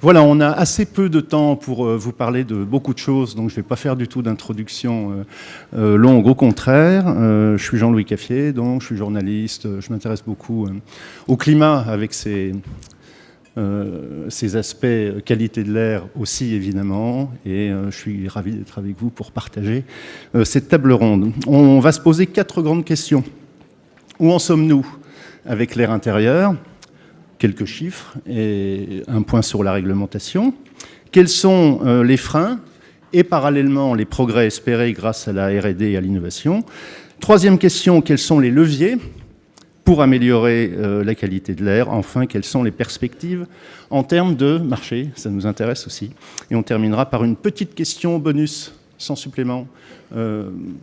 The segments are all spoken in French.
Voilà, on a assez peu de temps pour vous parler de beaucoup de choses, donc je ne vais pas faire du tout d'introduction longue, au contraire. Je suis Jean-Louis Caffier, donc je suis journaliste, je m'intéresse beaucoup au climat avec ses aspects qualité de l'air aussi évidemment, et je suis ravi d'être avec vous pour partager cette table ronde. On va se poser 4 grandes questions. Où en sommes-nous avec l'air intérieur ? Quelques chiffres et un point sur la réglementation. Quels sont les freins et parallèlement les progrès espérés grâce à la R&D et à l'innovation ? Troisième question, quels sont les leviers pour améliorer la qualité de l'air ? Enfin, quelles sont les perspectives en termes de marché ? Ça nous intéresse aussi. Et on terminera par une petite question bonus, sans supplément,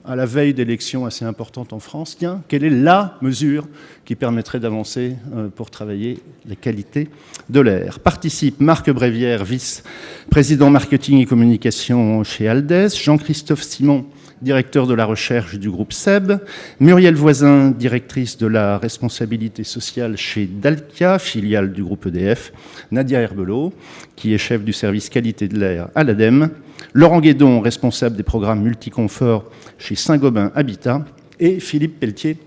à la veille d'élections assez importantes en France. Tiens, quelle est la mesure qui permettrait d'avancer pour travailler la qualité de l'air ? Participe Marc Brévière, vice-président marketing et communication chez Aldès, Jean-Christophe Simon, directeur de la recherche du groupe SEB, Muriel Voisin, directrice de la responsabilité sociale chez Dalkia, filiale du groupe EDF, Nadia Herbelot, qui est chef du service qualité de l'air à l'ADEME, Laurent Guédon, responsable des programmes multiconfort chez Saint-Gobain Habitat, et Philippe Pelletier,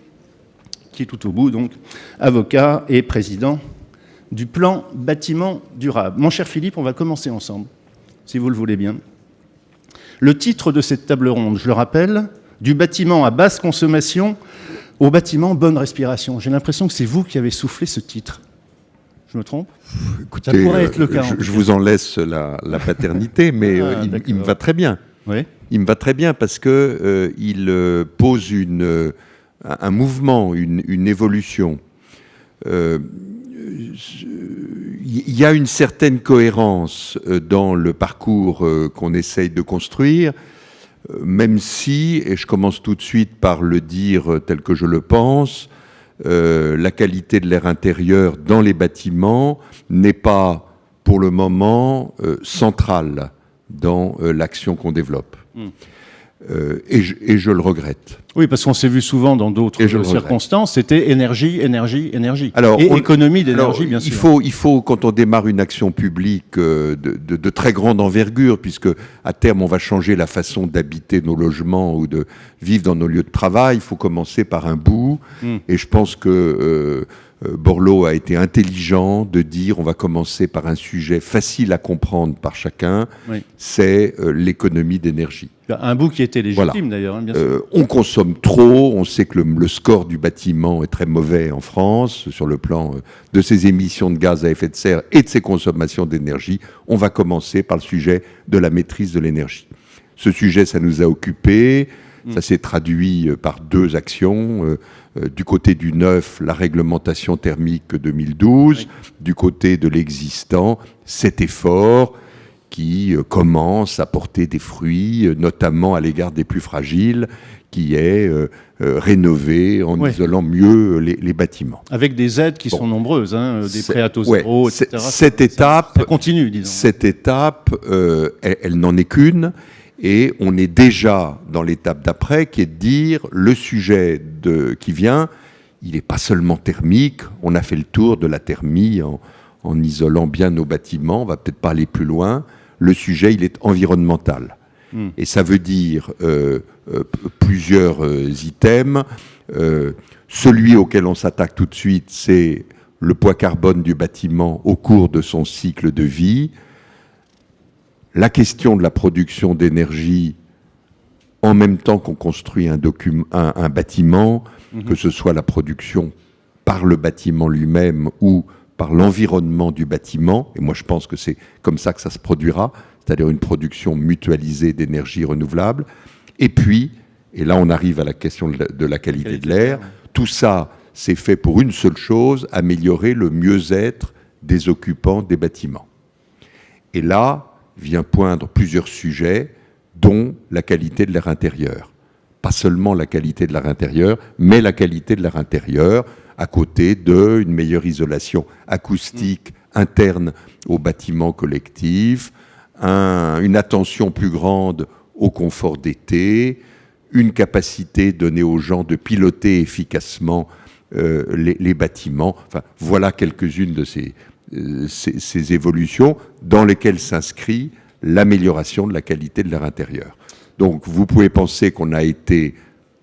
qui est tout au bout, donc avocat et président du plan bâtiment durable. Mon cher Philippe, on va commencer ensemble, si vous le voulez bien. Le titre de cette table ronde, je le rappelle, du bâtiment à basse consommation au bâtiment bonne respiration. J'ai l'impression que c'est vous qui avez soufflé ce titre. Je me trompe ? Écoutez, ça pourrait être le cas. Je vous en laisse la paternité, mais il me va très bien. Oui. Il me va très bien parce que il pose un mouvement, une évolution. Il y a une certaine cohérence dans le parcours qu'on essaye de construire, même si, et je commence tout de suite par le dire tel que je le pense, la qualité de l'air intérieur dans les bâtiments n'est pas, pour le moment, centrale dans l'action qu'on développe. Et je le regrette. Oui, parce qu'on s'est vu souvent dans d'autres circonstances, c'était énergie. Alors, et économie d'énergie, bien sûr. Il faut, quand on démarre une action publique de très grande envergure, puisque à terme on va changer la façon d'habiter nos logements ou de vivre dans nos lieux de travail, il faut commencer par un bout. Et je pense que Borloo a été intelligent de dire on va commencer par un sujet facile à comprendre par chacun, c'est l'économie d'énergie. Un bout qui était légitime, voilà. D'ailleurs, hein, bien sûr. On consomme trop, on sait que le score du bâtiment est très mauvais en France sur le plan de ses émissions de gaz à effet de serre et de ses consommations d'énergie. On va commencer par le sujet de la maîtrise de l'énergie. Ce sujet, ça nous a occupés, ça s'est traduit par 2 actions. Du côté du neuf, la réglementation thermique 2012, du côté de l'existant, cet effort qui commence à porter des fruits, notamment à l'égard des plus fragiles, qui est rénover en isolant mieux les bâtiments. Avec des aides qui sont nombreuses, hein, des prêts à taux zéro, etc. Cette étape, ça continue, disons. Cette étape, elle n'en est qu'une, et on est déjà dans l'étape d'après, qui est de dire le sujet qui vient, il n'est pas seulement thermique, on a fait le tour de la thermie en isolant bien nos bâtiments, on va peut-être pas aller plus loin. Le sujet, il est environnemental. Et ça veut dire plusieurs items. Celui auquel on s'attaque tout de suite, c'est le poids carbone du bâtiment au cours de son cycle de vie. La question de la production d'énergie en même temps qu'on construit un bâtiment, que ce soit la production par le bâtiment lui-même ou par l'environnement du bâtiment, et moi je pense que c'est comme ça que ça se produira, c'est-à-dire une production mutualisée d'énergie renouvelable. Et puis, et là on arrive à la question de la qualité de l'air, tout ça c'est fait pour une seule chose, améliorer le mieux-être des occupants des bâtiments. Et là vient poindre plusieurs sujets, dont la qualité de l'air intérieur. Pas seulement la qualité de l'air intérieur, mais la qualité de l'air intérieur, à côté d'une meilleure isolation acoustique interne aux bâtiments collectifs, une attention plus grande au confort d'été, une capacité donnée aux gens de piloter efficacement les bâtiments. Enfin, voilà quelques-unes de ces évolutions dans lesquelles s'inscrit l'amélioration de la qualité de l'air intérieur. Donc vous pouvez penser qu'on a été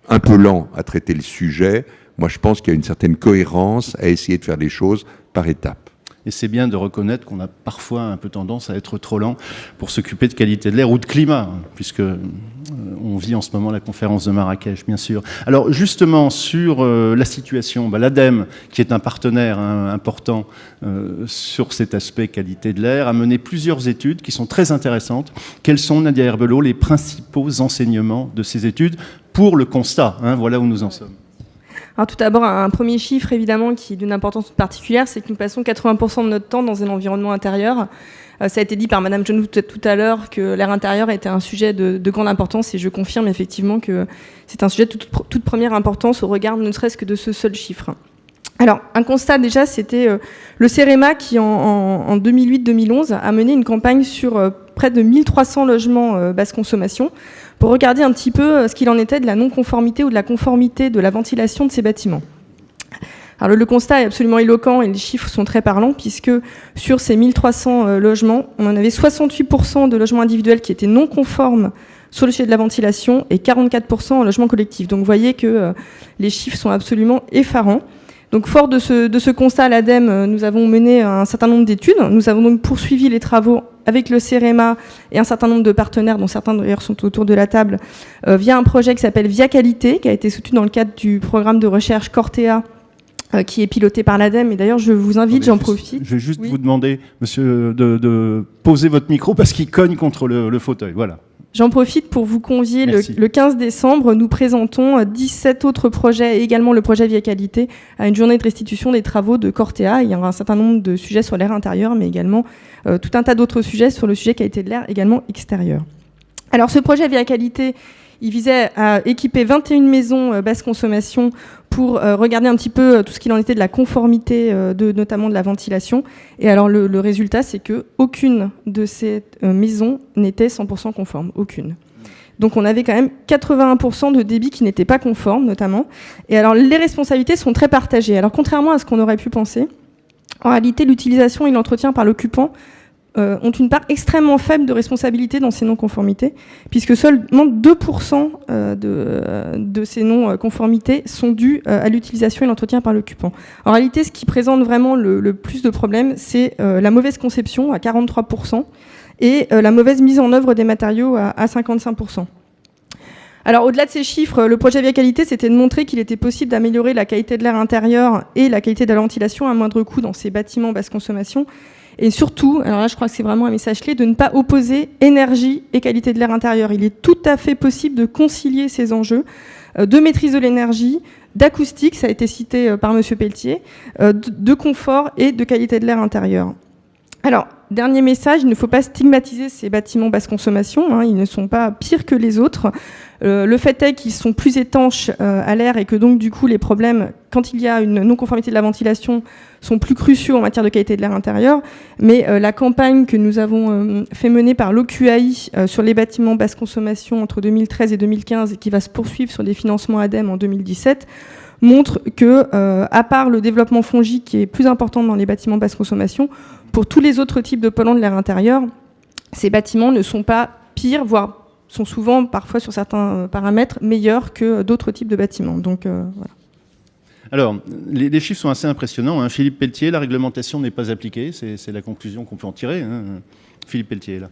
un peu lent à traiter le sujet. Moi, je pense qu'il y a une certaine cohérence à essayer de faire les choses par étapes. Et c'est bien de reconnaître qu'on a parfois un peu tendance à être trop lent pour s'occuper de qualité de l'air ou de climat, puisque on vit en ce moment la conférence de Marrakech, bien sûr. Alors justement, sur la situation, l'ADEME, qui est un partenaire important sur cet aspect qualité de l'air, a mené plusieurs études qui sont très intéressantes. Quels sont, Nadia Herbelot, les principaux enseignements de ces études pour le constat, voilà où nous en sommes? Alors tout d'abord, un premier chiffre évidemment qui est d'une importance particulière, c'est que nous passons 80% de notre temps dans un environnement intérieur. Ça a été dit par Madame Genou tout à l'heure que l'air intérieur était un sujet de grande importance et je confirme effectivement que c'est un sujet de toute première importance au regard ne serait-ce que de ce seul chiffre. Alors, un constat déjà, c'était le CEREMA qui en 2008-2011 a mené une campagne sur près de 1300 logements basse consommation pour regarder un petit peu ce qu'il en était de la non-conformité ou de la conformité de la ventilation de ces bâtiments. Alors le constat est absolument éloquent et les chiffres sont très parlants puisque sur ces 1300 logements, on en avait 68% de logements individuels qui étaient non conformes sur le sujet de la ventilation et 44% en logement collectif. Donc vous voyez que les chiffres sont absolument effarants. Donc fort de ce constat à l'ADEME, nous avons mené un certain nombre d'études. Nous avons donc poursuivi les travaux avec le CEREMA et un certain nombre de partenaires, dont certains d'ailleurs sont autour de la table, via un projet qui s'appelle Via Qualité, qui a été soutenu dans le cadre du programme de recherche Cortea, qui est piloté par l'ADEME. Et d'ailleurs, je vous invite, j'en profite. Je vais juste vous demander, monsieur, de poser votre micro parce qu'il cogne contre le fauteuil. Voilà. J'en profite pour vous convier. Le 15 décembre, nous présentons 17 autres projets et également le projet Via Qualité à une journée de restitution des travaux de Cortea. Il y aura un certain nombre de sujets sur l'air intérieur, mais également tout un tas d'autres sujets sur le sujet qualité de l'air, également extérieur. Alors ce projet Via Qualité, il visait à équiper 21 maisons basse consommation pour regarder un petit peu tout ce qu'il en était de la conformité, notamment de la ventilation. Et alors le résultat, c'est qu'aucune de ces maisons n'était 100% conforme, aucune. Donc on avait quand même 81% de débit qui n'étaient pas conformes, notamment. Et alors les responsabilités sont très partagées. Alors contrairement à ce qu'on aurait pu penser, en réalité l'utilisation et l'entretien par l'occupant ont une part extrêmement faible de responsabilité dans ces non-conformités, puisque seulement 2% de ces non-conformités sont dues à l'utilisation et l'entretien par l'occupant. En réalité, ce qui présente vraiment le plus de problèmes, c'est la mauvaise conception à 43% et la mauvaise mise en œuvre des matériaux à 55%. Alors, au-delà de ces chiffres, le projet Via Qualité, c'était de montrer qu'il était possible d'améliorer la qualité de l'air intérieur et la qualité de la ventilation à moindre coût dans ces bâtiments basse consommation. Et surtout, alors là je crois que c'est vraiment un message clé, de ne pas opposer énergie et qualité de l'air intérieur. Il est tout à fait possible de concilier ces enjeux de maîtrise de l'énergie, d'acoustique, ça a été cité par Monsieur Pelletier, de confort et de qualité de l'air intérieur. Alors, dernier message, il ne faut pas stigmatiser ces bâtiments basse consommation, ils ne sont pas pires que les autres. Le fait est qu'ils sont plus étanches à l'air et que donc du coup les problèmes, quand il y a une non-conformité de la ventilation, sont plus cruciaux en matière de qualité de l'air intérieur. Mais la campagne que nous avons fait mener par l'OQAI sur les bâtiments basse consommation entre 2013 et 2015 et qui va se poursuivre sur des financements ADEME en 2017, montre que, à part le développement fongique qui est plus important dans les bâtiments basse consommation, pour tous les autres types de polluants de l'air intérieur, ces bâtiments ne sont pas pires, voire sont souvent, parfois sur certains paramètres, meilleurs que d'autres types de bâtiments. Donc, voilà. Alors, les chiffres sont assez impressionnants. Philippe Pelletier, la réglementation n'est pas appliquée. C'est la conclusion qu'on peut en tirer. Philippe Pelletier est là.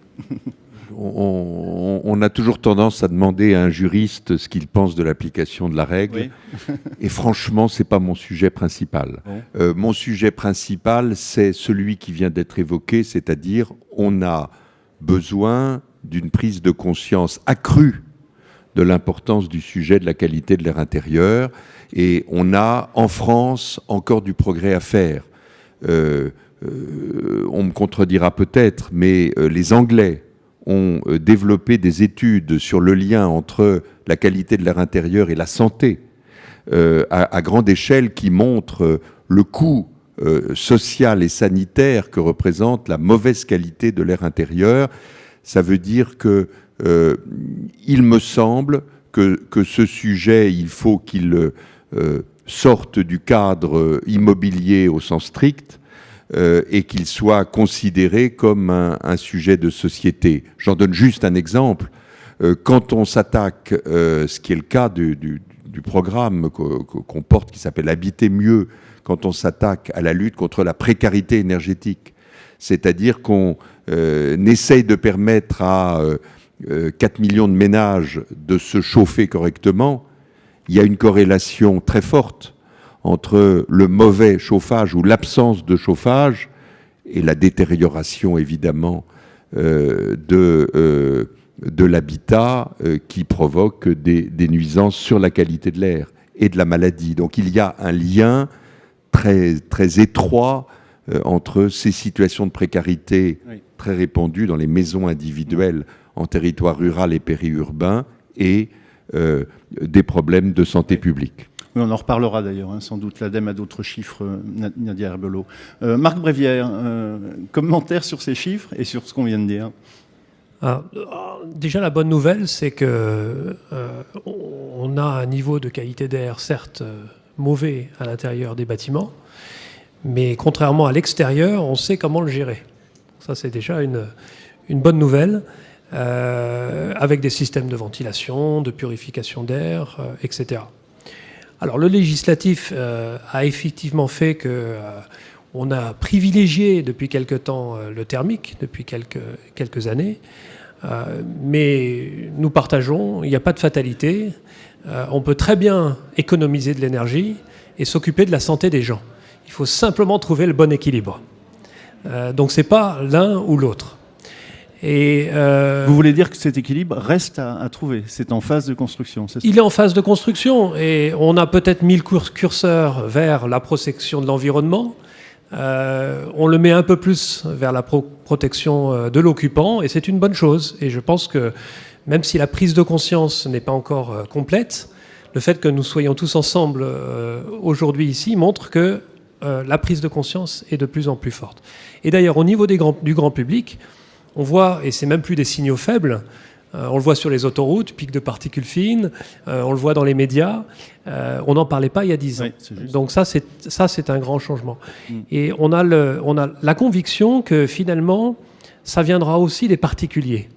On a toujours tendance à demander à un juriste ce qu'il pense de l'application de la règle. Oui. Et franchement, ce n'est pas mon sujet principal. Bon. Mon sujet principal, c'est celui qui vient d'être évoqué, c'est-à-dire on a besoin d'une prise de conscience accrue de l'importance du sujet de la qualité de l'air intérieur. Et on a, en France, encore du progrès à faire. On me contredira peut-être, mais les Anglais ont développé des études sur le lien entre la qualité de l'air intérieur et la santé à grande échelle qui montrent le coût social et sanitaire que représente la mauvaise qualité de l'air intérieur. Ça veut dire que il me semble que ce sujet, il faut qu'il sorte du cadre immobilier au sens strict, et qu'il soit considéré comme un sujet de société. J'en donne juste un exemple. Quand on s'attaque, ce qui est le cas du programme qu'on porte, qui s'appelle Habiter mieux, quand on s'attaque à la lutte contre la précarité énergétique, c'est-à-dire qu'on essaye de permettre à 4 millions de ménages de se chauffer correctement, il y a une corrélation très forte entre le mauvais chauffage ou l'absence de chauffage et la détérioration, évidemment, de l'habitat qui provoque des nuisances sur la qualité de l'air et de la maladie. Donc il y a un lien très, très étroit entre ces situations de précarité très répandues dans les maisons individuelles en territoire rural et périurbain et des problèmes de santé publique. Oui, on en reparlera d'ailleurs, sans doute. L'ADEME a d'autres chiffres, Nadia Herbelot. Marc Brévière, commentaire sur ces chiffres et sur ce qu'on vient de dire. Déjà, la bonne nouvelle, c'est que on a un niveau de qualité d'air, certes mauvais à l'intérieur des bâtiments, mais contrairement à l'extérieur, on sait comment le gérer. Ça, c'est déjà une bonne nouvelle, avec des systèmes de ventilation, de purification d'air, etc. Alors, le législatif a effectivement fait que on a privilégié depuis quelque temps le thermique, depuis quelques années, mais nous partageons, il n'y a pas de fatalité, on peut très bien économiser de l'énergie et s'occuper de la santé des gens. Il faut simplement trouver le bon équilibre. Donc ce n'est pas l'un ou l'autre. Et vous voulez dire que cet équilibre reste à trouver, c'est en phase de construction, c'est ça ? Il est en phase de construction et on a peut-être mis le curseur vers la protection de l'environnement. On le met un peu plus vers la protection de l'occupant et c'est une bonne chose. Et je pense que même si la prise de conscience n'est pas encore complète, le fait que nous soyons tous ensemble aujourd'hui ici montre que la prise de conscience est de plus en plus forte. Et d'ailleurs, au niveau du grand public, on voit, et c'est même plus des signaux faibles, on le voit sur les autoroutes, pics de particules fines, on le voit dans les médias, on n'en parlait pas il y a 10 ans. Oui, donc ça, c'est un grand changement. Et on a la conviction que finalement, ça viendra aussi des particuliers.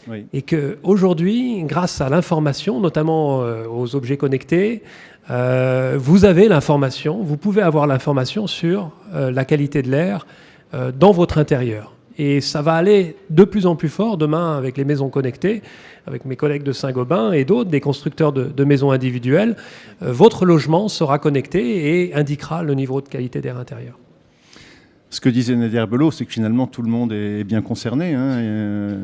Oui. Et qu'aujourd'hui, grâce à l'information, notamment aux objets connectés, vous avez l'information, vous pouvez avoir l'information sur la qualité de l'air dans votre intérieur. Et ça va aller de plus en plus fort demain avec les maisons connectées, avec mes collègues de Saint-Gobain et d'autres, des constructeurs de maisons individuelles. Votre logement sera connecté et indiquera le niveau de qualité d'air intérieur. Ce que disait Nadia Herbelot, c'est que finalement tout le monde est bien concerné,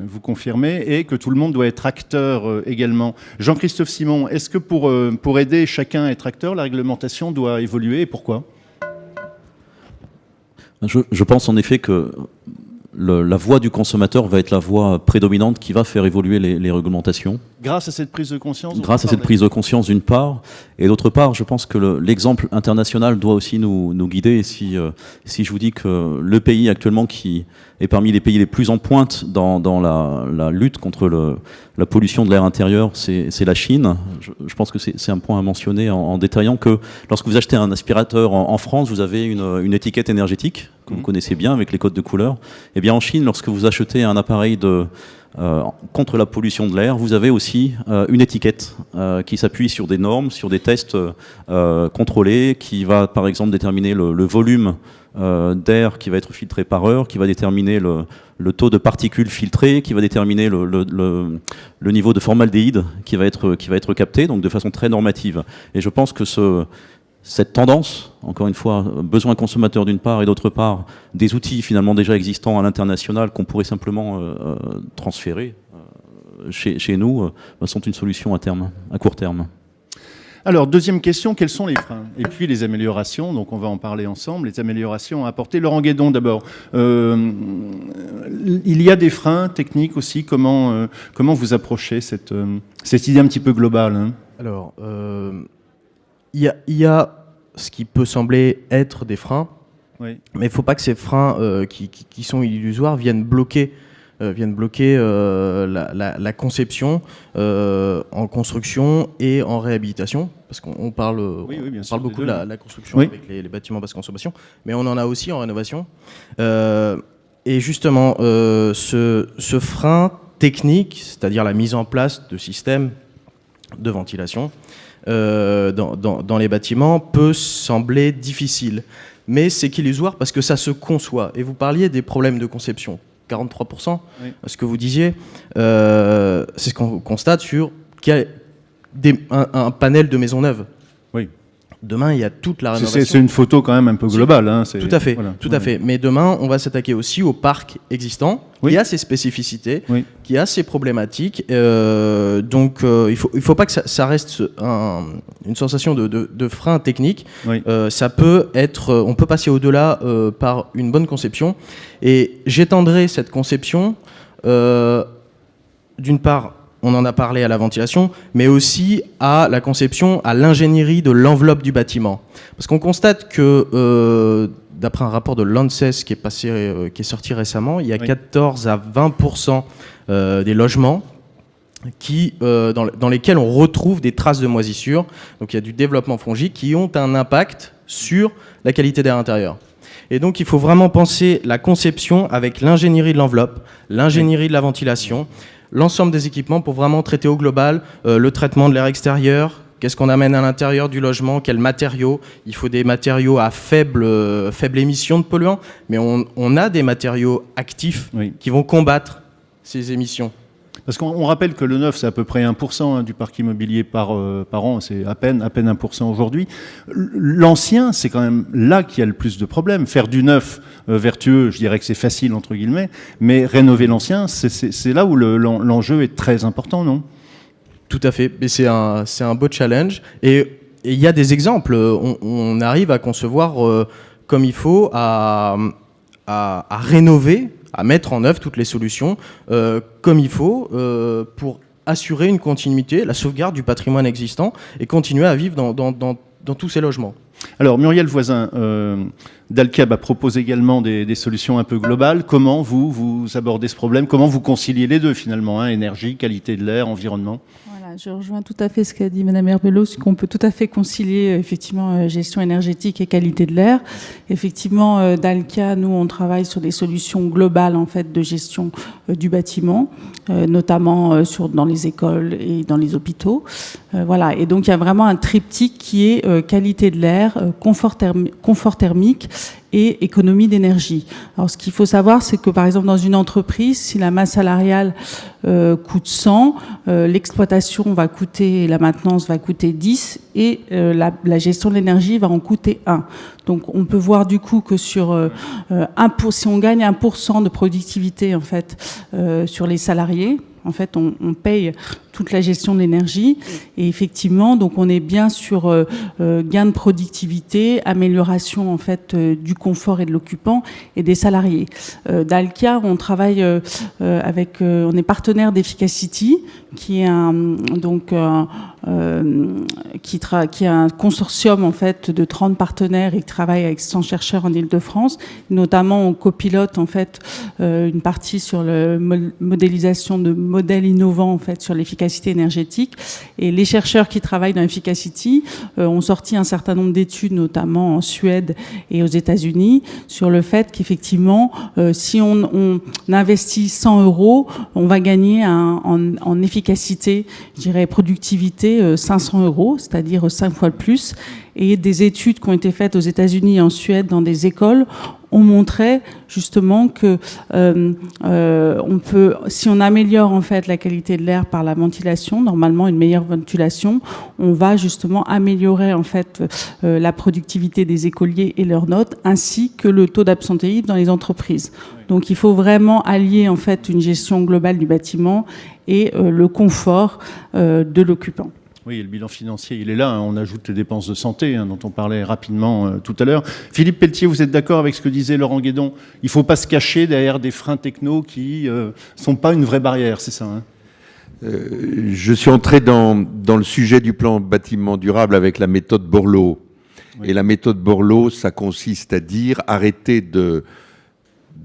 vous confirmez, et que tout le monde doit être acteur également. Jean-Christophe Simon, est-ce que pour aider chacun à être acteur, la réglementation doit évoluer et pourquoi ? Je pense en effet que la voix du consommateur va être la voix prédominante qui va faire évoluer les réglementations. Grâce à cette prise de conscience ? Grâce à cette prise de conscience d'une part, et d'autre part, je pense que l'exemple international doit aussi nous guider. Si je vous dis que le pays actuellement qui est parmi les pays les plus en pointe dans la lutte contre la pollution de l'air intérieur, c'est la Chine. Je pense que c'est un point à mentionner en détaillant que lorsque vous achetez un aspirateur en France, vous avez une étiquette énergétique que vous connaissez bien avec les codes de couleur. Eh bien en Chine, lorsque vous achetez un appareil contre la pollution de l'air, vous avez aussi une étiquette qui s'appuie sur des normes, sur des tests contrôlés, qui va par exemple déterminer le volume d'air qui va être filtré par heure, qui va déterminer le taux de particules filtrées, qui va déterminer le niveau de formaldéhyde qui va être capté, donc de façon très normative. Et je pense que cette tendance, encore une fois, besoin consommateur d'une part et d'autre part, des outils finalement déjà existants à l'international qu'on pourrait simplement transférer chez nous, sont une solution à court terme. Alors, deuxième question, quels sont les freins ? Et puis les améliorations, donc on va en parler ensemble, les améliorations à apporter. Laurent Guédon d'abord, il y a des freins techniques aussi, comment vous approchez cette idée un petit peu globale Alors, il y a ce qui peut sembler être des freins, oui. Mais il ne faut pas que ces freins qui sont illusoires viennent bloquer viennent bloquer la conception en construction et en réhabilitation, parce qu'on parle, on parle beaucoup de la construction avec les bâtiments basse consommation, mais on en a aussi en rénovation. Et justement, ce frein technique, c'est-à-dire la mise en place de systèmes de ventilation dans les bâtiments, peut sembler difficile. Mais c'est qu'illusoire parce que ça se conçoit. Et vous parliez des problèmes de conception. 43%, ce que vous disiez, c'est ce qu'on constate sur qu'il y a un panel de maisons neuves. Oui. Demain, il y a toute la rénovation. C'est une photo quand même un peu globale. Hein, tout à fait, voilà. Tout à fait. Mais demain, on va s'attaquer aussi au parc existant, qui a ses spécificités, qui a ses problématiques. Donc, il faut pas que ça reste une sensation de frein technique. Ça peut être, on peut passer au-delà par une bonne conception. Et j'étendrai cette conception, d'une part, on en a parlé à la ventilation, mais aussi à la conception, à l'ingénierie de l'enveloppe du bâtiment. Parce qu'on constate que, d'après un rapport de l'ANSES qui est sorti récemment, il y a 14 à 20% des logements dans lesquels on retrouve des traces de moisissure. Donc il y a du développement fongique qui ont un impact sur la qualité d'air intérieur. Et donc il faut vraiment penser la conception avec l'ingénierie de l'enveloppe, l'ingénierie de la ventilation, l'ensemble des équipements pour vraiment traiter au global le traitement de l'air extérieur, qu'est-ce qu'on amène à l'intérieur du logement, quels matériaux. Il faut des matériaux à faible émission de polluants, mais on a des matériaux actifs qui vont combattre ces émissions. Parce qu'on rappelle que le neuf, c'est à peu près 1% du parc immobilier par an, c'est à peine 1% aujourd'hui. L'ancien, c'est quand même là qu'il y a le plus de problèmes. Faire du neuf vertueux, je dirais que c'est facile, entre guillemets, mais rénover l'ancien, c'est là où l'enjeu est très important, non ? Tout à fait, mais c'est un beau challenge. Et il y a des exemples, on arrive à concevoir comme il faut, à rénover, à mettre en œuvre toutes les solutions comme il faut pour assurer une continuité, la sauvegarde du patrimoine existant et continuer à vivre dans tous ces logements. Alors Muriel Voisin, Dalkiab propose également des solutions un peu globales. Comment vous abordez ce problème ? Comment vous conciliez les deux finalement, énergie, qualité de l'air, environnement ? Je rejoins tout à fait ce qu'a dit Madame Herbelot, qu'on peut tout à fait concilier effectivement gestion énergétique et qualité de l'air. Effectivement, Dalkia, nous on travaille sur des solutions globales en fait de gestion du bâtiment, notamment dans les écoles et dans les hôpitaux. Voilà. Et donc il y a vraiment un triptyque qui est qualité de l'air, confort thermique et économie d'énergie. Alors, ce qu'il faut savoir, c'est que, par exemple, dans une entreprise, si la masse salariale coûte 100, l'exploitation va coûter, la maintenance va coûter 10 et la gestion de l'énergie va en coûter 1. Donc, on peut voir du coup que si on gagne 1% de productivité, en fait, sur les salariés, en fait, on paye toute la gestion de l'énergie et effectivement, donc on est bien sur gain de productivité, amélioration en fait du confort et de l'occupant et des salariés. Dalkia, on travaille on est partenaire d'Efficacity, qui est un consortium en fait de 30 partenaires et qui travaille avec 100 chercheurs en Île-de-France. Notamment, on copilote en fait une partie sur la modélisation de modèles innovants en fait sur l'efficacité énergétique. Et les chercheurs qui travaillent dans Efficacity ont sorti un certain nombre d'études, notamment en Suède et aux États-Unis, sur le fait qu'effectivement, si on investit 100 €, on va gagner en efficacité, je dirais productivité, 500 €, c'est-à-dire 5 fois le plus. Et des études qui ont été faites aux États-Unis et en Suède dans des écoles ont montré justement que on peut, si on améliore en fait la qualité de l'air par la ventilation, normalement une meilleure ventilation, on va justement améliorer en fait la productivité des écoliers et leurs notes, ainsi que le taux d'absentéisme dans les entreprises. Donc il faut vraiment allier en fait une gestion globale du bâtiment et le confort de l'occupant. Oui, et le bilan financier, il est là. On ajoute les dépenses de santé, dont on parlait rapidement tout à l'heure. Philippe Pelletier, vous êtes d'accord avec ce que disait Laurent Guédon ? Il ne faut pas se cacher derrière des freins techno qui ne sont pas une vraie barrière, c'est ça Je suis entré dans le sujet du plan bâtiment durable avec la méthode Borloo. Oui. Et la méthode Borloo, ça consiste à dire arrêtez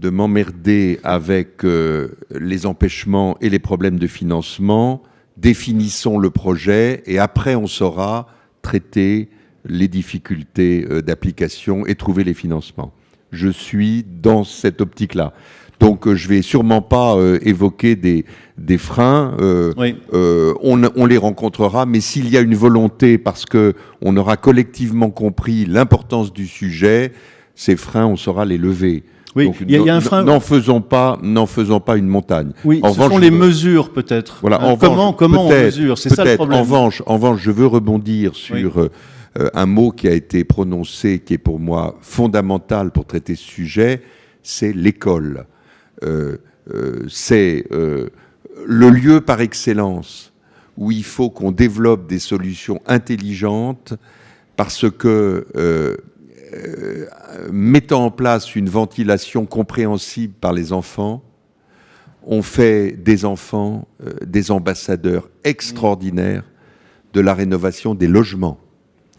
m'emmerder avec les empêchements et les problèmes de financement. Définissons le projet et après on saura traiter les difficultés d'application et trouver les financements. Je suis dans cette optique-là. Donc je vais sûrement pas évoquer des freins. Oui. On les rencontrera, mais s'il y a une volonté, parce que on aura collectivement compris l'importance du sujet, ces freins, on saura les lever. Oui, donc, il y a un frein. N'en faisons pas une montagne. Oui, ce sont les mesures peut-être. Voilà. Comment on mesure, c'est ça le problème. En revanche, je veux rebondir sur un mot qui a été prononcé, qui est pour moi fondamental pour traiter ce sujet, c'est l'école. C'est le lieu par excellence où il faut qu'on développe des solutions intelligentes parce que mettant en place une ventilation compréhensible par les enfants, on fait des enfants des ambassadeurs extraordinaires de la rénovation des logements.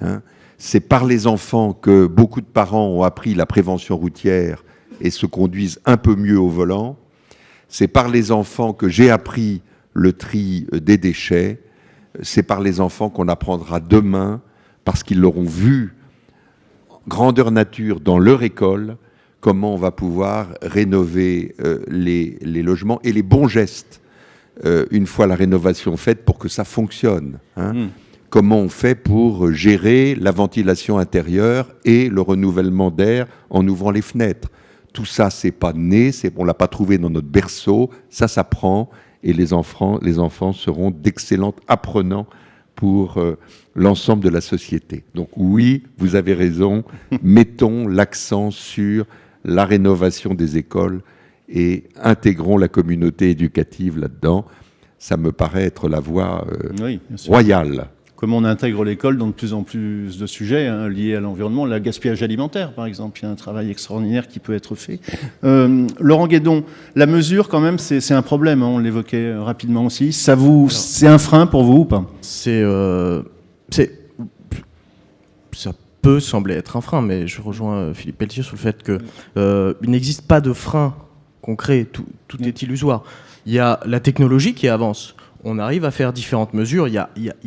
Hein. C'est par les enfants que beaucoup de parents ont appris la prévention routière et se conduisent un peu mieux au volant. C'est par les enfants que j'ai appris le tri des déchets. C'est par les enfants qu'on apprendra demain, parce qu'ils l'auront vu grandeur nature dans leur école, comment on va pouvoir rénover les logements et les bons gestes une fois la rénovation faite pour que ça fonctionne. Hein. Comment on fait pour gérer la ventilation intérieure et le renouvellement d'air en ouvrant les fenêtres. Tout ça, c'est pas né, on l'a pas trouvé dans notre berceau, ça s'apprend et les enfants seront d'excellents apprenants pour l'ensemble de la société. Donc oui, vous avez raison, mettons l'accent sur la rénovation des écoles et intégrons la communauté éducative là-dedans. Ça me paraît être la voie royale. Comme on intègre l'école dans de plus en plus de sujets liés à l'environnement, le gaspillage alimentaire par exemple, il y a un travail extraordinaire qui peut être fait. Laurent Guédon, la mesure quand même c'est un problème, on l'évoquait rapidement aussi. C'est un frein pour vous ou pas ? Ça peut sembler être un frein, mais je rejoins Philippe Pelletier sur le fait qu'il n'existe pas de frein concret, tout est illusoire. Il y a la technologie qui avance. On arrive à faire différentes mesures. Il y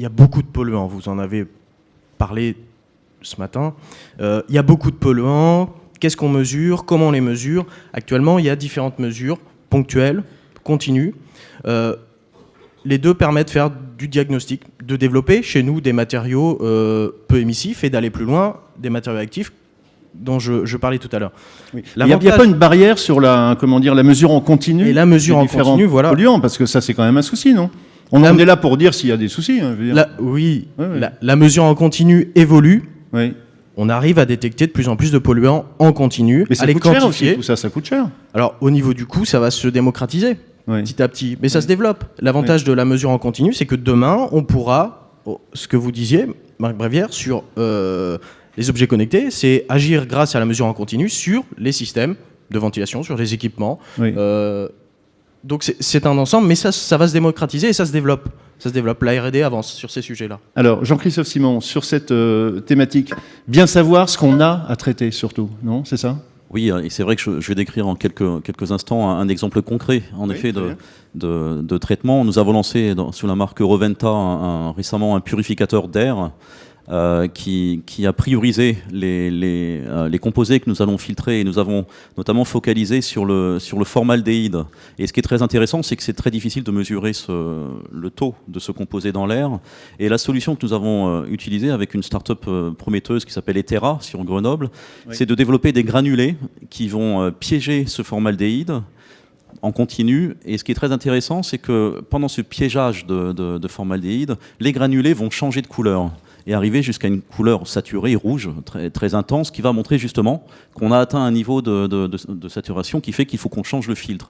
a beaucoup de polluants. Vous en avez parlé ce matin. Il y a beaucoup de polluants. Qu'est-ce qu'on mesure ? Comment on les mesure ? Actuellement, il y a différentes mesures ponctuelles, continues. Les deux permettent de faire du diagnostic, de développer chez nous des matériaux peu émissifs et d'aller plus loin, des matériaux actifs dont je parlais tout à l'heure. Oui. Il n'y a pas une barrière sur la mesure en continu. Et la mesure en continu, voilà. Polluants, parce que ça, c'est quand même un souci, non ? On est là pour dire s'il y a des soucis. Hein, je veux dire. La mesure en continu évolue. Oui. On arrive à détecter de plus en plus de polluants en continu. Mais ça coûte cher aussi, tout ça coûte cher. Alors, au niveau du coût, ça va se démocratiser petit à petit. Mais ça se développe. L'avantage de la mesure en continu, c'est que demain, on pourra, ce que vous disiez, Marc Brévière, sur les objets connectés, c'est agir grâce à la mesure en continu sur les systèmes de ventilation, sur les équipements. Oui. Donc c'est un ensemble, mais ça va se démocratiser et ça se développe. Ça se développe. La R&D avance sur ces sujets-là. Alors, Jean-Christophe Simon, sur cette thématique, bien savoir ce qu'on a à traiter surtout, non ? C'est ça ? Oui, et c'est vrai que je vais décrire en quelques instants un exemple concret, en effet, de traitement. Nous avons lancé sous la marque Reventa récemment un purificateur d'air qui a priorisé les composés que nous allons filtrer, et nous avons notamment focalisé sur le formaldéhyde. Et ce qui est très intéressant, c'est que c'est très difficile de mesurer le taux de ce composé dans l'air. Et la solution que nous avons utilisée avec une start-up prometteuse qui s'appelle Etera sur Grenoble, c'est de développer des granulés qui vont piéger ce formaldéhyde en continu. Et ce qui est très intéressant, c'est que pendant ce piégeage de formaldéhyde, les granulés vont changer de couleur et arriver jusqu'à une couleur saturée, rouge, très, très intense, qui va montrer justement qu'on a atteint un niveau de saturation qui fait qu'il faut qu'on change le filtre.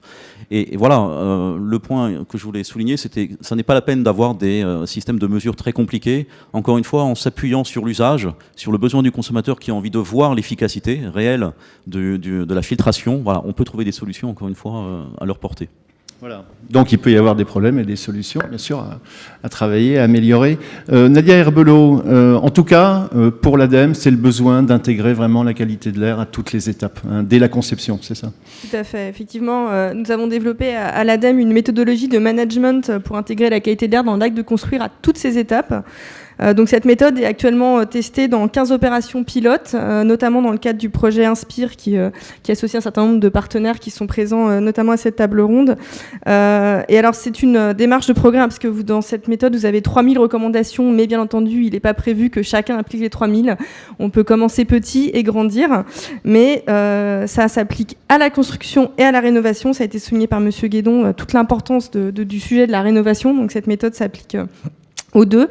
Et voilà, le point que je voulais souligner, c'était ça n'est pas la peine d'avoir des systèmes de mesure très compliqués. Encore une fois, en s'appuyant sur l'usage, sur le besoin du consommateur qui a envie de voir l'efficacité réelle de la filtration, voilà, on peut trouver des solutions, encore une fois, à leur portée. Voilà. Donc il peut y avoir des problèmes et des solutions, bien sûr, à travailler, à améliorer. Nadia Herbelot, en tout cas, pour l'ADEME, c'est le besoin d'intégrer vraiment la qualité de l'air à toutes les étapes, hein, dès la conception, c'est ça? Tout à fait. Effectivement, nous avons développé à l'ADEME une méthodologie de management pour intégrer la qualité de l'air dans l'acte de construire à toutes ces étapes. Donc cette méthode est actuellement testée dans 15 opérations pilotes, notamment dans le cadre du projet Inspire qui associe un certain nombre de partenaires qui sont présents notamment à cette table ronde. Et alors c'est une démarche de programme parce que dans cette méthode vous avez 3000 recommandations, mais bien entendu il n'est pas prévu que chacun applique les 3000. On peut commencer petit et grandir, mais ça s'applique à la construction et à la rénovation. Ça a été souligné par Monsieur Guédon, toute l'importance du sujet de la rénovation. Donc cette méthode s'applique aux deux.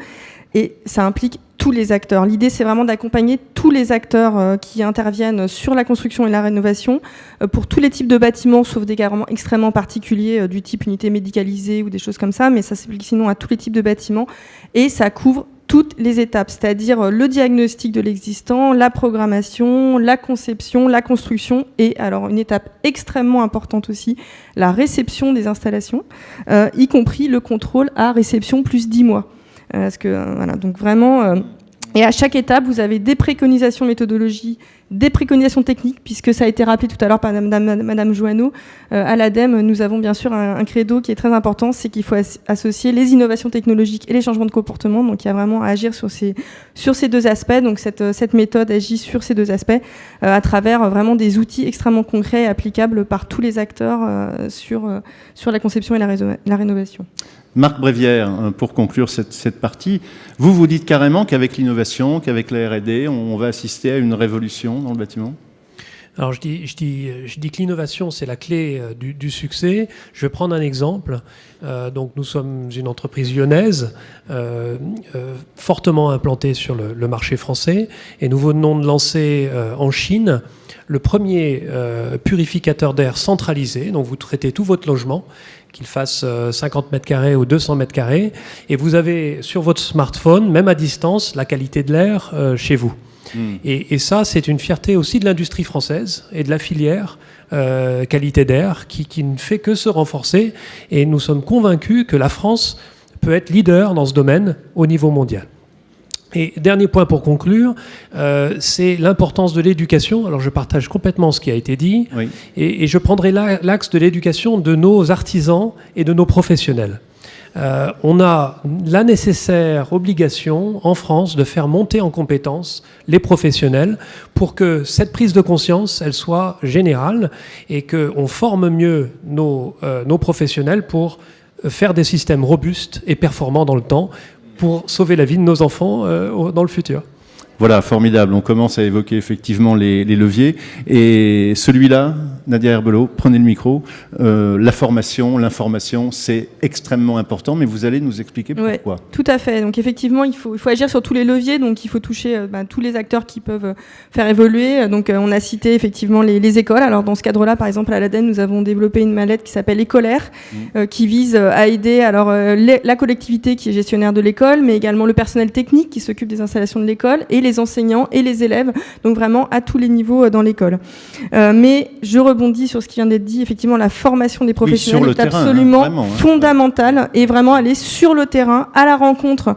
Et ça implique tous les acteurs. L'idée, c'est vraiment d'accompagner tous les acteurs qui interviennent sur la construction et la rénovation pour tous les types de bâtiments, sauf des cas extrêmement particuliers du type unité médicalisée ou des choses comme ça, mais ça s'applique sinon à tous les types de bâtiments. Et ça couvre toutes les étapes, c'est-à-dire le diagnostic de l'existant, la programmation, la conception, la construction et alors une étape extrêmement importante aussi, la réception des installations, y compris le contrôle à réception plus 10 mois. Parce que, voilà, donc vraiment, et à chaque étape, vous avez des préconisations méthodologie, des préconisations techniques, puisque ça a été rappelé tout à l'heure par Madame Joanneau. À l'ADEME, nous avons bien sûr un credo qui est très important, c'est qu'il faut associer les innovations technologiques et les changements de comportement. Donc il y a vraiment à agir sur ces deux aspects. Donc cette méthode agit sur ces deux aspects à travers vraiment des outils extrêmement concrets et applicables par tous les acteurs sur la conception et la rénovation. Marc Brévière, pour conclure cette partie, vous dites carrément qu'avec l'innovation, qu'avec la R&D, on va assister à une révolution dans le bâtiment? Alors je dis que l'innovation, c'est la clé du succès. Je vais prendre un exemple. Donc nous sommes une entreprise lyonnaise fortement implantée sur le marché français et nous venons de lancer en Chine le premier purificateur d'air centralisé. Donc vous traitez tout votre logement, qu'il fasse 50 mètres carrés ou 200 mètres carrés, et vous avez sur votre smartphone, même à distance, la qualité de l'air chez vous. Et ça, c'est une fierté aussi de l'industrie française et de la filière qualité d'air qui ne fait que se renforcer. Et nous sommes convaincus que la France peut être leader dans ce domaine au niveau mondial. Et dernier point pour conclure, c'est l'importance de l'éducation. Alors je partage complètement ce qui a été dit, oui. Et je prendrai l'axe de l'éducation de nos artisans et de nos professionnels. On a la nécessaire obligation en France de faire monter en compétences les professionnels pour que cette prise de conscience, elle soit générale et qu'on forme mieux nos professionnels pour faire des systèmes robustes et performants dans le temps pour sauver la vie de nos enfants dans le futur. Voilà, formidable. On commence à évoquer effectivement les leviers. Et celui-là, Nadia Herbelot, prenez le micro. La formation, l'information, c'est extrêmement important, mais vous allez nous expliquer pourquoi. Ouais, tout à fait. Donc effectivement, il faut agir sur tous les leviers. Donc il faut toucher tous les acteurs qui peuvent faire évoluer. Donc on a cité effectivement les écoles. Alors dans ce cadre-là, par exemple, à l'ADEME, nous avons développé une mallette qui s'appelle Écolaire, qui vise à aider la collectivité qui est gestionnaire de l'école, mais également le personnel technique qui s'occupe des installations de l'école et les enseignants et les élèves, donc vraiment à tous les niveaux dans l'école. Mais je rebondis sur ce qui vient d'être dit, effectivement la formation des professionnels est absolument fondamentale et vraiment aller sur le terrain, à la rencontre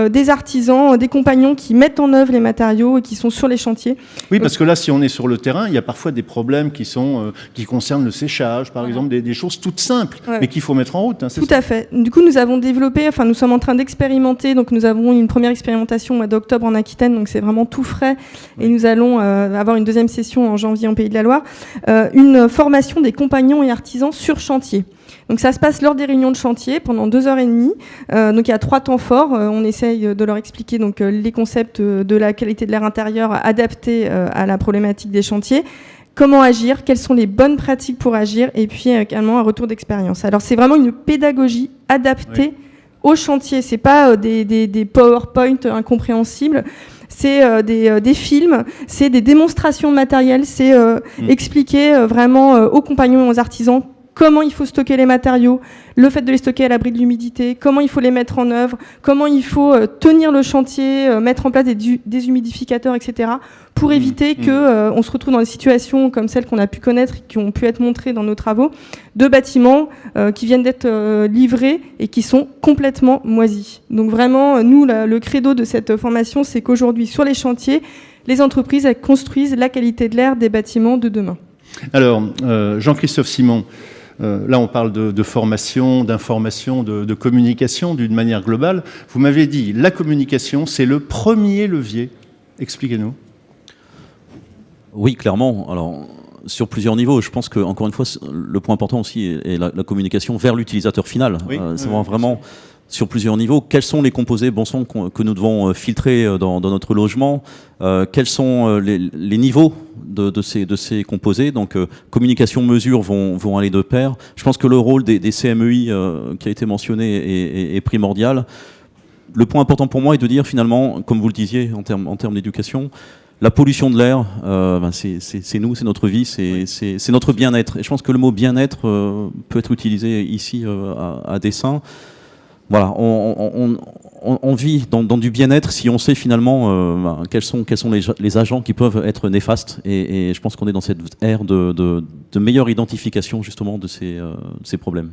des artisans, des compagnons qui mettent en œuvre les matériaux et qui sont sur les chantiers. Oui, parce que là, si on est sur le terrain, il y a parfois des problèmes qui concernent le séchage, par exemple, des choses toutes simples, mais qu'il faut mettre en route. Hein, tout à fait. Du coup, nous avons développé, nous sommes en train d'expérimenter, donc nous avons une première expérimentation au mois d'octobre en Aquitaine, donc c'est vraiment tout frais, et nous allons avoir une deuxième session en janvier en Pays de la Loire, une formation des compagnons et artisans sur chantier. Donc ça se passe lors des réunions de chantier pendant 2h30. Donc il y a 3 temps forts. On essaye de leur expliquer donc les concepts de la qualité de l'air intérieur adaptés à la problématique des chantiers. Comment agir, quelles sont les bonnes pratiques pour agir, et puis également un retour d'expérience. Alors c'est vraiment une pédagogie adaptée au chantier. C'est pas des PowerPoint incompréhensibles. C'est des films, c'est des démonstrations de matériel, c'est expliquer vraiment aux compagnons et aux artisans comment il faut stocker les matériaux, le fait de les stocker à l'abri de l'humidité, comment il faut les mettre en œuvre, comment il faut tenir le chantier, mettre en place des déshumidificateurs, etc., pour éviter qu'on se retrouve dans des situations comme celles qu'on a pu connaître, qui ont pu être montrées dans nos travaux, de bâtiments qui viennent d'être livrés et qui sont complètement moisis. Donc vraiment, nous, le credo de cette formation, c'est qu'aujourd'hui, sur les chantiers, les entreprises elles construisent la qualité de l'air des bâtiments de demain. Alors, Jean-Christophe Simon, là on parle de formation, d'information, de communication d'une manière globale. Vous m'avez dit, la communication, c'est le premier levier. Expliquez-nous. Oui, clairement. Alors, sur plusieurs niveaux, je pense que, encore une fois, le point important aussi est la communication vers l'utilisateur final. Oui, c'est vraiment sur plusieurs niveaux. Quels sont les composés bon sang que nous devons filtrer dans notre logement? Quels sont les niveaux de ces composés? Donc, communication, mesure vont aller de pair. Je pense que le rôle des CMEI qui a été mentionné est primordial. Le point important pour moi est de dire finalement, comme vous le disiez en termes d'éducation, la pollution de l'air, c'est nous, c'est notre vie, c'est notre bien-être. Et je pense que le mot bien-être peut être utilisé ici à dessein. Voilà, on vit dans du bien-être si on sait finalement quels sont les agents qui peuvent être néfastes. Et je pense qu'on est dans cette ère de meilleure identification justement de ces problèmes.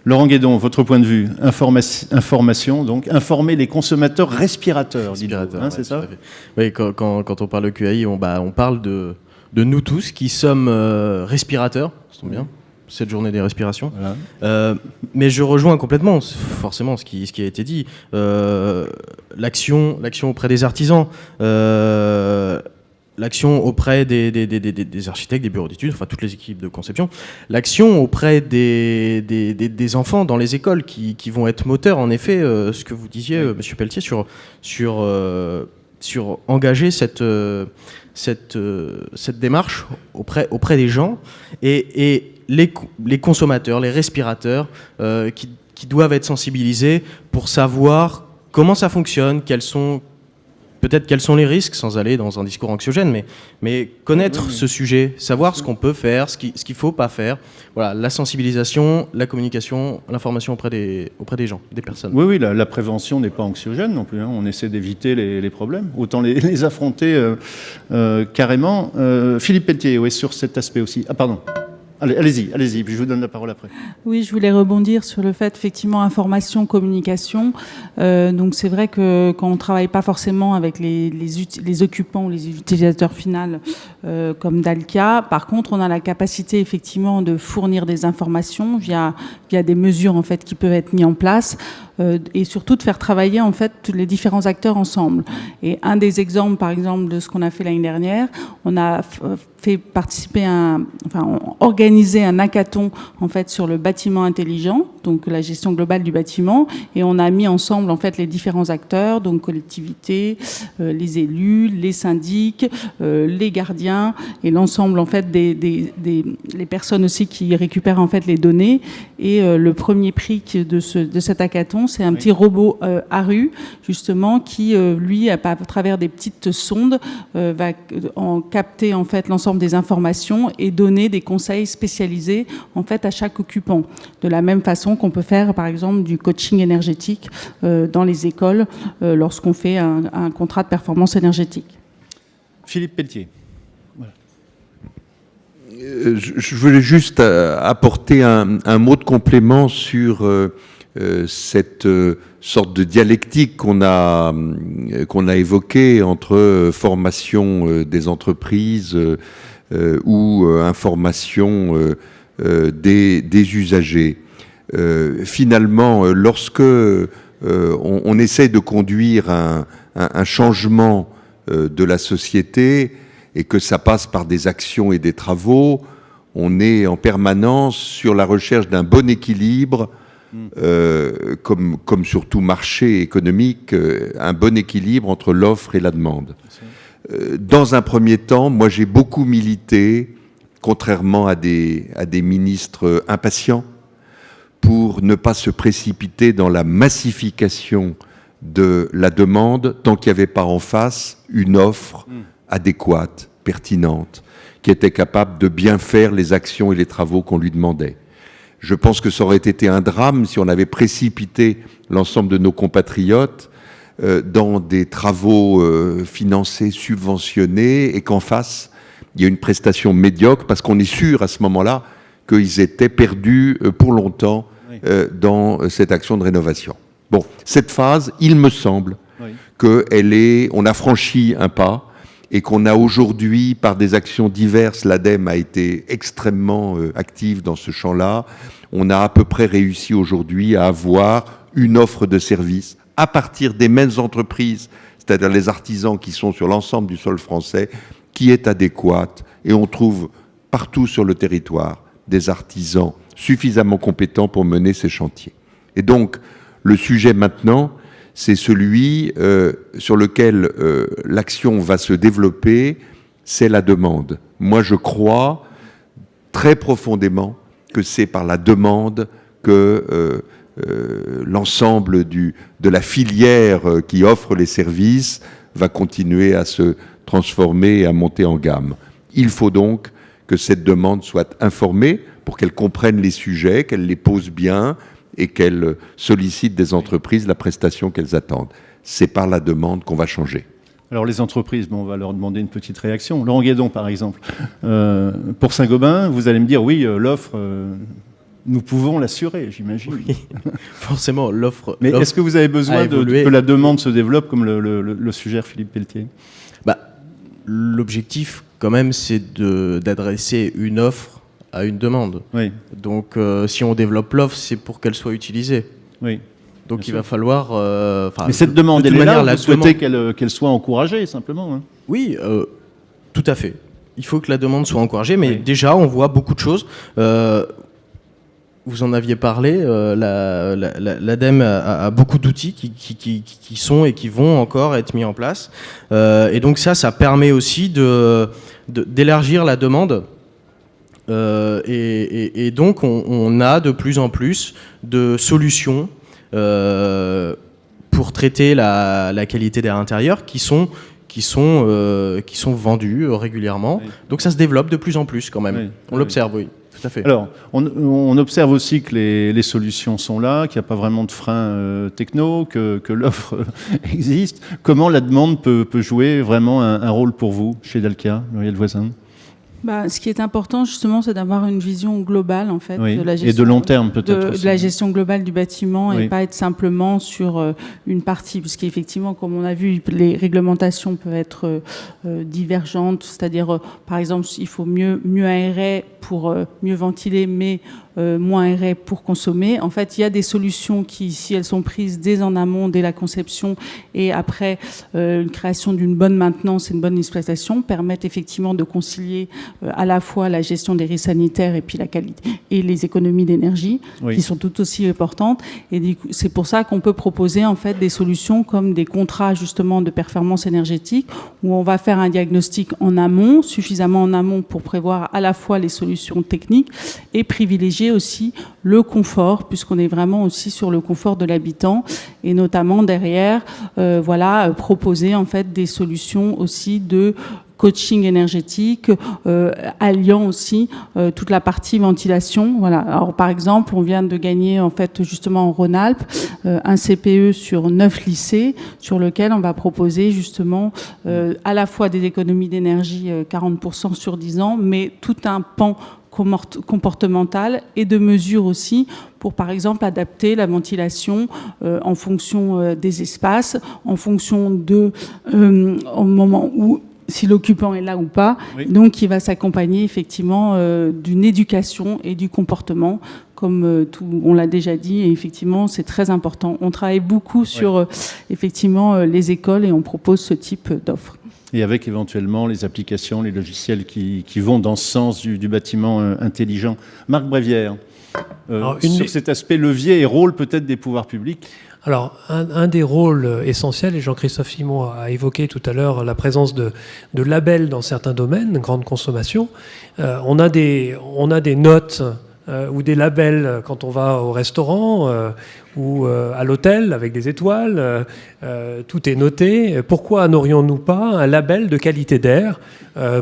Laurent Guédon, votre point de vue, information, donc informer les consommateurs respirateurs, c'est ça? Oui, quand on parle de QAI, on parle de nous tous qui sommes respirateurs, ça tombe bien, cette journée des respirations. Voilà. Mais je rejoins complètement, forcément, ce qui a été dit. L'action auprès des artisans, l'action auprès des architectes, des bureaux d'études, enfin toutes les équipes de conception, l'action auprès des enfants dans les écoles qui vont être moteurs, en effet, ce que vous disiez, Monsieur Pelletier, sur engager cette démarche auprès des gens et les consommateurs, les respirateurs qui doivent être sensibilisés pour savoir comment ça fonctionne, quels sont les risques, sans aller dans un discours anxiogène, mais connaître ce sujet, savoir ce qu'on peut faire, ce qu'il ne faut pas faire. Voilà, la sensibilisation, la communication, l'information auprès des gens, des personnes. Oui, la prévention n'est pas anxiogène non plus. Hein. On essaie d'éviter les problèmes. Autant les affronter carrément. Philippe Pelletier, oui, sur cet aspect aussi. Ah, pardon. Allez-y, puis je vous donne la parole après. Oui, je voulais rebondir sur le fait, effectivement, information, communication. Donc c'est vrai que quand on ne travaille pas forcément avec les occupants ou les utilisateurs finaux comme Dalkia, par contre, on a la capacité, effectivement, de fournir des informations via des mesures, en fait, qui peuvent être mises en place. Et surtout de faire travailler en fait tous les différents acteurs ensemble. Et un des exemples, par exemple, de ce qu'on a fait l'année dernière, on a fait participer organisé un hackathon en fait sur le bâtiment intelligent, donc la gestion globale du bâtiment, et on a mis ensemble en fait les différents acteurs, donc collectivités, les élus, les syndics, les gardiens et l'ensemble en fait les personnes aussi qui récupèrent en fait les données. Et le premier prix de cet hackathon, c'est un petit robot ARU, justement, qui, lui, à travers des petites sondes, va capter en fait l'ensemble des informations et donner des conseils spécialisés en fait à chaque occupant. De la même façon qu'on peut faire, par exemple, du coaching énergétique dans les écoles lorsqu'on fait un contrat de performance énergétique. Philippe Pelletier. Voilà. Je voulais juste apporter un mot de complément sur cette sorte de dialectique qu'on a évoquée entre formation des entreprises ou information des usagers. Finalement, lorsque on essaie de conduire un changement de la société et que ça passe par des actions et des travaux, on est en permanence sur la recherche d'un bon équilibre, comme sur tout marché économique, un bon équilibre entre l'offre et la demande. Dans un premier temps, moi j'ai beaucoup milité, contrairement à des ministres impatients, pour ne pas se précipiter dans la massification de la demande tant qu'il n'y avait pas en face une offre adéquate, pertinente, qui était capable de bien faire les actions et les travaux qu'on lui demandait. Je pense que ça aurait été un drame si on avait précipité l'ensemble de nos compatriotes dans des travaux financés, subventionnés, et qu'en face, il y a une prestation médiocre, parce qu'on est sûr à ce moment-là qu'ils étaient perdus pour longtemps dans cette action de rénovation. Bon, cette phase, il me semble qu'on a franchi un pas, et qu'on a aujourd'hui, par des actions diverses, l'ADEME a été extrêmement active dans ce champ-là. On a à peu près réussi aujourd'hui à avoir une offre de services à partir des mêmes entreprises, c'est-à-dire les artisans qui sont sur l'ensemble du sol français, qui est adéquate. Et on trouve partout sur le territoire des artisans suffisamment compétents pour mener ces chantiers. Et donc, le sujet maintenant, c'est celui sur lequel l'action va se développer, c'est la demande. Moi, je crois très profondément que c'est par la demande que l'ensemble de la filière qui offre les services va continuer à se transformer et à monter en gamme. Il faut donc que cette demande soit informée pour qu'elle comprenne les sujets, qu'elle les pose bien, et qu'elles sollicitent des entreprises la prestation qu'elles attendent. C'est par la demande qu'on va changer. Alors les entreprises, on va leur demander une petite réaction. Laurent Guédon, par exemple. Pour Saint-Gobain, vous allez me dire, oui, l'offre, nous pouvons l'assurer, j'imagine. Oui, forcément, l'offre... Mais est-ce que vous avez besoin que la demande se développe, comme le suggère Philippe Pelletier ? L'objectif, quand même, c'est d'adresser une offre à une demande. Oui. Donc, si on développe l'offre, c'est pour qu'elle soit utilisée. Oui. Donc, il va falloir... mais cette demande, elle est là, vous souhaitez qu'elle soit encouragée, simplement, hein. Oui, tout à fait. Il faut que la demande soit encouragée, mais déjà, on voit beaucoup de choses. Vous en aviez parlé, l'ADEME a beaucoup d'outils qui sont et qui vont encore être mis en place. Et donc ça permet aussi d'élargir la demande. Et donc on a de plus en plus de solutions pour traiter la qualité d'air intérieur qui sont vendues régulièrement. Oui. Donc ça se développe de plus en plus quand même. Oui. On l'observe, oui. Tout à fait. Alors, on observe aussi que les solutions sont là, qu'il n'y a pas vraiment de frein techno, que l'offre existe. Comment la demande peut jouer vraiment un rôle pour vous, chez Dalkia, Muriel Voisin ? Ce qui est important, justement, c'est d'avoir une vision globale, en fait, de la gestion, et de long terme, peut-être aussi. De la gestion globale du bâtiment, et pas être simplement sur une partie, puisqu'effectivement, comme on a vu, les réglementations peuvent être divergentes, c'est-à-dire, par exemple, il faut mieux aérer pour mieux ventiler, mais moins aéré pour consommer. En fait, il y a des solutions qui, si elles sont prises dès en amont, dès la conception, et après une création d'une bonne maintenance et une bonne exploitation, permettent effectivement de concilier à la fois la gestion des risques sanitaires et puis la qualité et les économies d'énergie, qui sont tout aussi importantes. Et c'est pour ça qu'on peut proposer en fait des solutions comme des contrats justement de performance énergétique, où on va faire un diagnostic en amont, suffisamment en amont pour prévoir à la fois les solutions techniques et privilégier aussi le confort, puisqu'on est vraiment aussi sur le confort de l'habitant, et notamment derrière, proposer en fait des solutions aussi de coaching énergétique, alliant aussi toute la partie ventilation. Voilà. Alors par exemple, on vient de gagner en fait justement en Rhône-Alpes un CPE sur 9 lycées, sur lequel on va proposer justement à la fois des économies d'énergie 40% sur 10 ans, mais tout un pan comportementale et de mesures aussi pour, par exemple, adapter la ventilation en fonction des espaces, en fonction au moment où si l'occupant est là ou pas. Oui. Donc, il va s'accompagner effectivement d'une éducation et du comportement, comme on l'a déjà dit, et effectivement, c'est très important. On travaille beaucoup sur effectivement les écoles et on propose ce type d'offres. Et avec éventuellement les applications, les logiciels qui vont dans ce sens du bâtiment intelligent. Marc Brévière, sur cet aspect levier et rôle peut-être des pouvoirs publics. Alors, un des rôles essentiels, et Jean-Christophe Simon a évoqué tout à l'heure la présence de labels dans certains domaines, grande consommation. On a des notes ou des labels quand on va au restaurant ou à l'hôtel avec des étoiles, tout est noté. Pourquoi n'aurions-nous pas un label de qualité d'air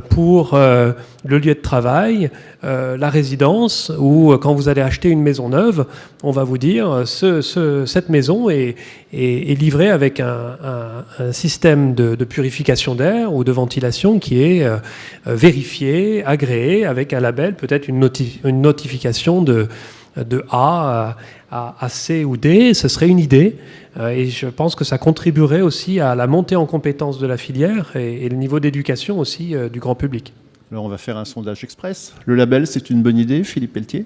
pour le lieu de travail, la résidence, ou quand vous allez acheter une maison neuve, on va vous dire cette maison est livrée avec un système de purification d'air ou de ventilation qui est vérifié, agréé, avec un label, peut-être une notification de A à C ou D. Ce serait une idée, et je pense que ça contribuerait aussi à la montée en compétence de la filière et le niveau d'éducation aussi du grand public. Alors on va faire un sondage express. Le label, c'est une bonne idée, Philippe Pelletier?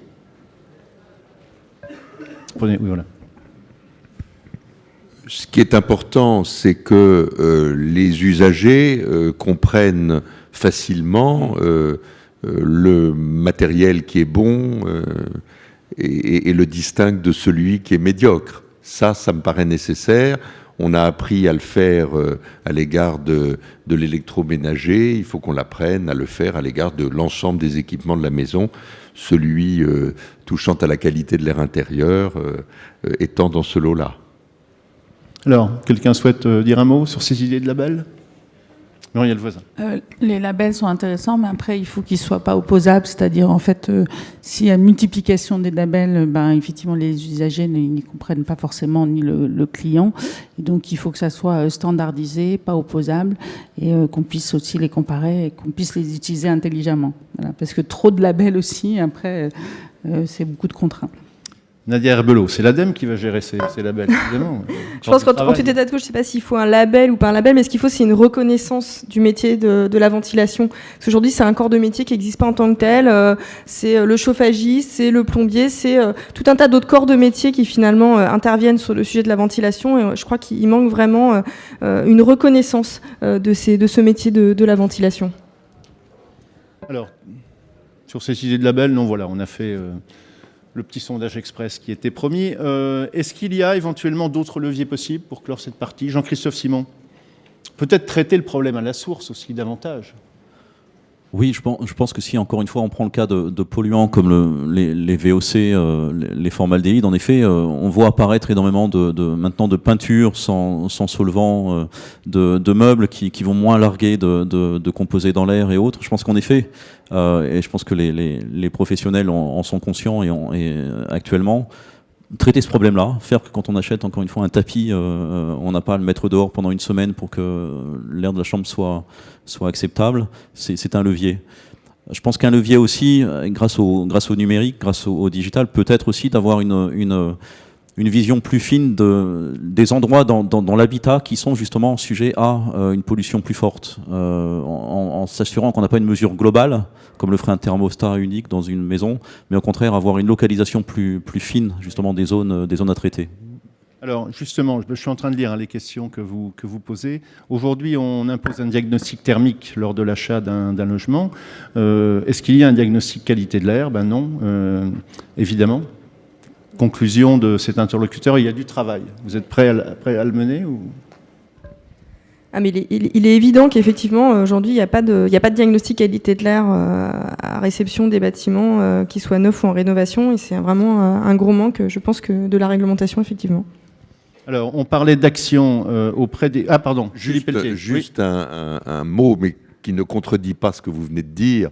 Oui, voilà. Ce qui est important, c'est que les usagers comprennent facilement le matériel qui est bon et le distingue de celui qui est médiocre. Ça me paraît nécessaire. On a appris à le faire à l'égard de l'électroménager. Il faut qu'on l'apprenne à le faire à l'égard de l'ensemble des équipements de la maison, celui touchant à la qualité de l'air intérieur étant dans ce lot-là. Alors, quelqu'un souhaite dire un mot sur ces idées de label? Muriel Voisin. Les labels sont intéressants, mais après, il faut qu'ils ne soient pas opposables. C'est-à-dire, en fait, s'il y a multiplication des labels, effectivement, les usagers n'y comprennent pas forcément, ni le client. Et donc, il faut que ça soit standardisé, pas opposable, et qu'on puisse aussi les comparer et qu'on puisse les utiliser intelligemment. Voilà. Parce que trop de labels aussi, après, c'est beaucoup de contraintes. Nadia Herbelot, c'est l'ADEME qui va gérer ces labels, évidemment. Je pense qu'en tout état de cause, je ne sais pas s'il faut un label ou pas un label, mais ce qu'il faut, c'est une reconnaissance du métier de la ventilation. Parce qu'aujourd'hui, c'est un corps de métier qui n'existe pas en tant que tel. C'est le chauffagiste, c'est le plombier, c'est tout un tas d'autres corps de métier qui finalement interviennent sur le sujet de la ventilation. Et je crois qu'il manque vraiment une reconnaissance de ce métier de la ventilation. Alors, sur ces idées de label, non, voilà, on a fait... le petit sondage express qui était promis. Est-ce qu'il y a éventuellement d'autres leviers possibles pour clore cette partie? Jean-Christophe Simon, peut-être traiter le problème à la source aussi davantage. Oui, je pense que si, encore une fois, on prend le cas de polluants comme les VOC, les formaldéhydes, en effet, on voit apparaître énormément maintenant de peintures sans solvant, de meubles qui vont moins larguer de composés dans l'air et autres. Je pense qu'en effet, et je pense que les professionnels en sont conscients et actuellement, traiter ce problème-là, faire que quand on achète encore une fois un tapis, on n'a pas à le mettre dehors pendant une semaine pour que l'air de la chambre soit acceptable, c'est un levier. Je pense qu'un levier aussi, grâce au numérique, grâce au digital, peut être aussi d'avoir une vision plus fine des endroits dans l'habitat qui sont justement sujets à une pollution plus forte, en s'assurant qu'on n'a pas une mesure globale, comme le ferait un thermostat unique dans une maison, mais au contraire avoir une localisation plus fine justement des zones à traiter. Alors justement, je suis en train de lire les questions que vous posez. Aujourd'hui, on impose un diagnostic thermique lors de l'achat d'un logement. Est-ce qu'il y a un diagnostic qualité de l'air? Ben non, évidemment. Conclusion de cet interlocuteur, il y a du travail. Vous êtes prêt à le mener ou... Ah, mais il est évident qu'effectivement, aujourd'hui, il n'y a pas de diagnostic qualité de l'air à réception des bâtiments, qu'ils soient neufs ou en rénovation, et c'est vraiment un gros manque, je pense, que de la réglementation, effectivement. Alors, on parlait d'action auprès des... Ah, pardon, Julie Pelletier. Juste oui. un mot, mais qui ne contredit pas ce que vous venez de dire.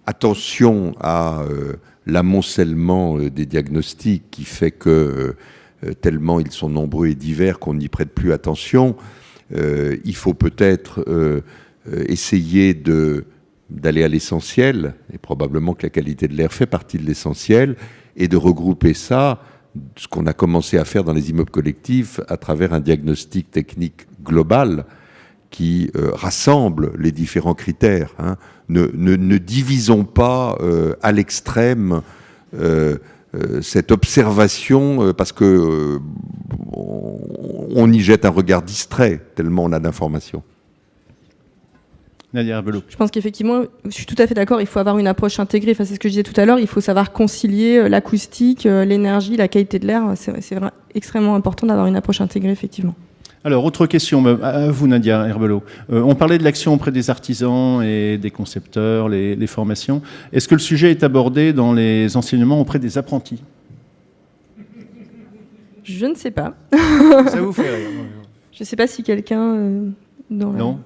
Attention à l'amoncellement des diagnostics qui fait que... tellement ils sont nombreux et divers qu'on n'y prête plus attention. Il faut peut-être essayer d'aller à l'essentiel, et probablement que la qualité de l'air fait partie de l'essentiel, et de regrouper ça, ce qu'on a commencé à faire dans les immeubles collectifs, à travers un diagnostic technique global qui rassemble les différents critères. Hein. Ne divisons pas à l'extrême cette observation, parce que on y jette un regard distrait, tellement on a d'informations. Nadia Herbelot. Je pense qu'effectivement, je suis tout à fait d'accord, il faut avoir une approche intégrée. Enfin, c'est ce que je disais tout à l'heure, il faut savoir concilier l'acoustique, l'énergie, la qualité de l'air. C'est vraiment extrêmement important d'avoir une approche intégrée, effectivement. Alors, autre question, à vous Nadia Herbelot. On parlait de l'action auprès des artisans et des concepteurs, les formations. Est-ce que le sujet est abordé dans les enseignements auprès des apprentis? Je ne sais pas. Ça vous fait rire? Je ne sais pas si quelqu'un... Non.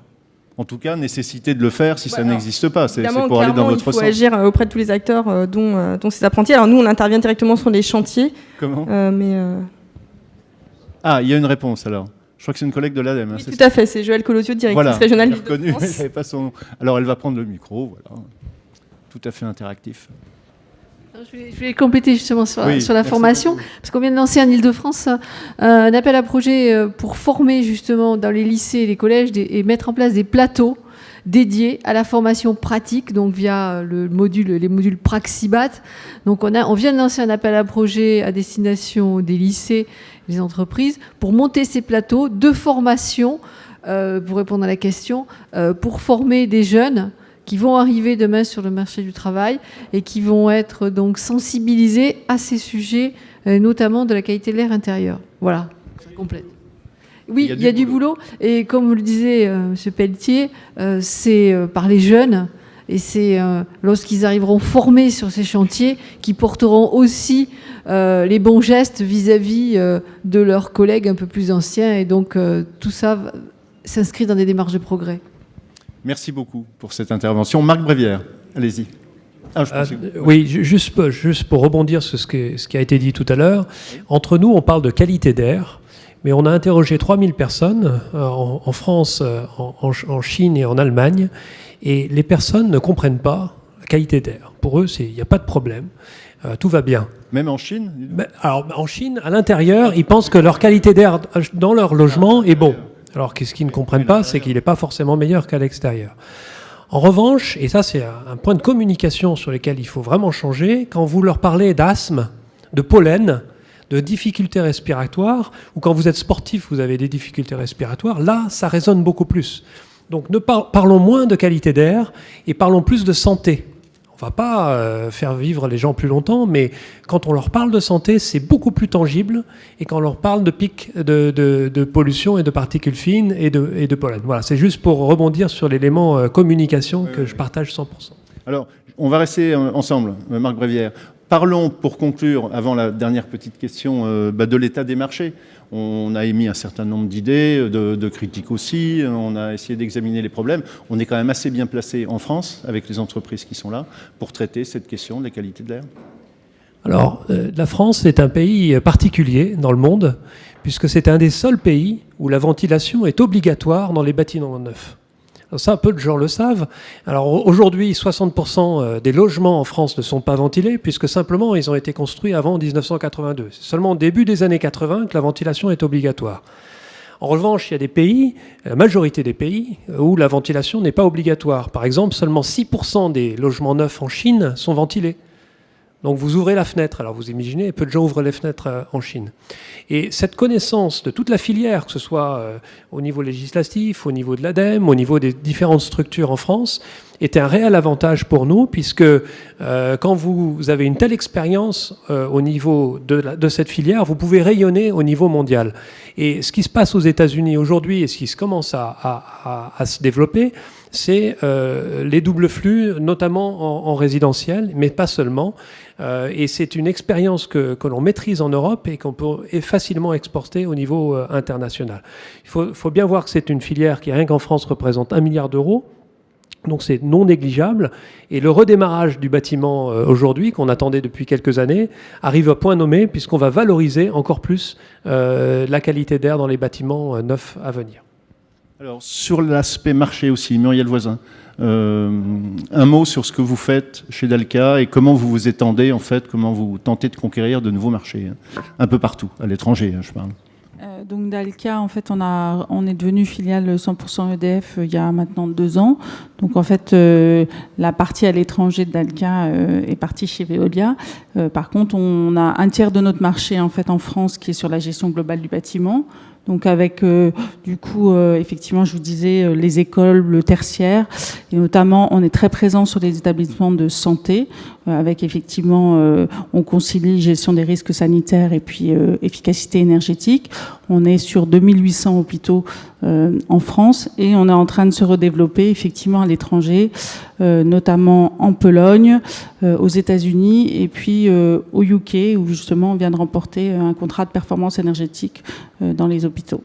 En tout cas, nécessité de le faire si ça n'existe pas. C'est Évidemment, pour aller dans votre sens. Il faut sens. agir auprès de tous les acteurs, dont ces apprentis. Alors nous, on intervient directement sur les chantiers. Comment Ah, il y a une réponse alors. Je crois que c'est une collègue de l'ADEME. Oui, tout à fait. C'est Joëlle Colosio, directrice régionale d'Île-de-France. Elle pas son nom. Alors, elle va prendre le micro. Voilà. Tout à fait interactif. Je vais compléter justement sur la formation, parce qu'on vient de lancer en Île-de-France un appel à projet pour former justement dans les lycées et les collèges et mettre en place des plateaux dédiés à la formation pratique, donc via les modules Praxibat. Donc on vient de lancer un appel à projet à destination des lycées, des entreprises, pour monter ces plateaux de formation, pour répondre à la question, pour former des jeunes qui vont arriver demain sur le marché du travail et qui vont être donc sensibilisés à ces sujets, notamment de la qualité de l'air intérieur. Voilà, ça complète. Oui, il y a du boulot. Et comme le disait M. Pelletier, c'est par les jeunes et c'est lorsqu'ils arriveront formés sur ces chantiers qu'ils porteront aussi les bons gestes vis-à-vis de leurs collègues un peu plus anciens. Et donc tout ça s'inscrit dans des démarches de progrès. Merci beaucoup pour cette intervention. Marc Brévière, allez-y. Oui, juste pour rebondir sur ce qui a été dit tout à l'heure. Entre nous, on parle de qualité d'air, mais on a interrogé 3000 personnes en France, en Chine et en Allemagne, et les personnes ne comprennent pas la qualité d'air. Pour eux, il n'y a pas de problème, tout va bien. Même en Chine? Alors, en Chine, à l'intérieur, ils pensent que leur qualité d'air dans leur logement est bon. Alors que ce qu'ils ne comprennent pas, c'est qu'il n'est pas forcément meilleur qu'à l'extérieur. En revanche, et ça c'est un point de communication sur lequel il faut vraiment changer, quand vous leur parlez d'asthme, de pollen, de difficultés respiratoires, ou quand vous êtes sportif, vous avez des difficultés respiratoires, là, ça résonne beaucoup plus. Donc parlons moins de qualité d'air et parlons plus de santé. On ne va pas faire vivre les gens plus longtemps, mais quand on leur parle de santé, c'est beaucoup plus tangible. Et quand on leur parle de pics de pollution et de particules fines et de pollen. Voilà, c'est juste pour rebondir sur l'élément communication que je partage 100%. Alors, on va rester ensemble, Marc Brévière. Parlons, pour conclure, avant la dernière petite question, de l'état des marchés. On a émis un certain nombre d'idées, de critiques aussi, on a essayé d'examiner les problèmes. On est quand même assez bien placé en France, avec les entreprises qui sont là, pour traiter cette question de la qualité de l'air. Alors, la France est un pays particulier dans le monde, puisque c'est un des seuls pays où la ventilation est obligatoire dans les bâtiments neufs. Ça, peu de gens le savent. Alors aujourd'hui, 60% des logements en France ne sont pas ventilés, puisque simplement ils ont été construits avant 1982. C'est seulement au début des années 80 que la ventilation est obligatoire. En revanche, il y a des pays, la majorité des pays, où la ventilation n'est pas obligatoire. Par exemple, seulement 6% des logements neufs en Chine sont ventilés. Donc vous ouvrez la fenêtre, alors vous imaginez, peu de gens ouvrent les fenêtres en Chine. Et cette connaissance de toute la filière, que ce soit au niveau législatif, au niveau de l'ADEME, au niveau des différentes structures en France, était un réel avantage pour nous, puisque quand vous avez une telle expérience au niveau de cette filière, vous pouvez rayonner au niveau mondial. Et ce qui se passe aux États-Unis aujourd'hui et ce qui commence à se développer, c'est les doubles flux, notamment en résidentiel, mais pas seulement. Et c'est une expérience que l'on maîtrise en Europe et qu'on peut facilement exporter au niveau international. Il faut bien voir que c'est une filière qui, rien qu'en France, représente 1 milliard d'euros. Donc c'est non négligeable. Et le redémarrage du bâtiment aujourd'hui, qu'on attendait depuis quelques années, arrive à point nommé, puisqu'on va valoriser encore plus la qualité d'air dans les bâtiments neufs à venir. Alors, sur l'aspect marché aussi, Muriel Voisin, un mot sur ce que vous faites chez Dalca et comment vous vous étendez, en fait, comment vous tentez de conquérir de nouveaux marchés, un peu partout, à l'étranger, je parle. Donc Dalca, en fait, on est devenu filiale 100% EDF il y a maintenant 2 ans. Donc en fait, la partie à l'étranger de Dalca est partie chez Veolia. Par contre, on a un tiers de notre marché en fait en France qui est sur la gestion globale du bâtiment. Donc avec, du coup, effectivement, je vous disais, les écoles, le tertiaire, et notamment, on est très présent sur les établissements de santé, avec effectivement, on concilie gestion des risques sanitaires et puis efficacité énergétique. On est sur 2800 hôpitaux en France, et on est en train de se redévelopper effectivement à l'étranger, notamment en Pologne, aux États-Unis et puis au UK, où justement on vient de remporter un contrat de performance énergétique dans les hôpitaux.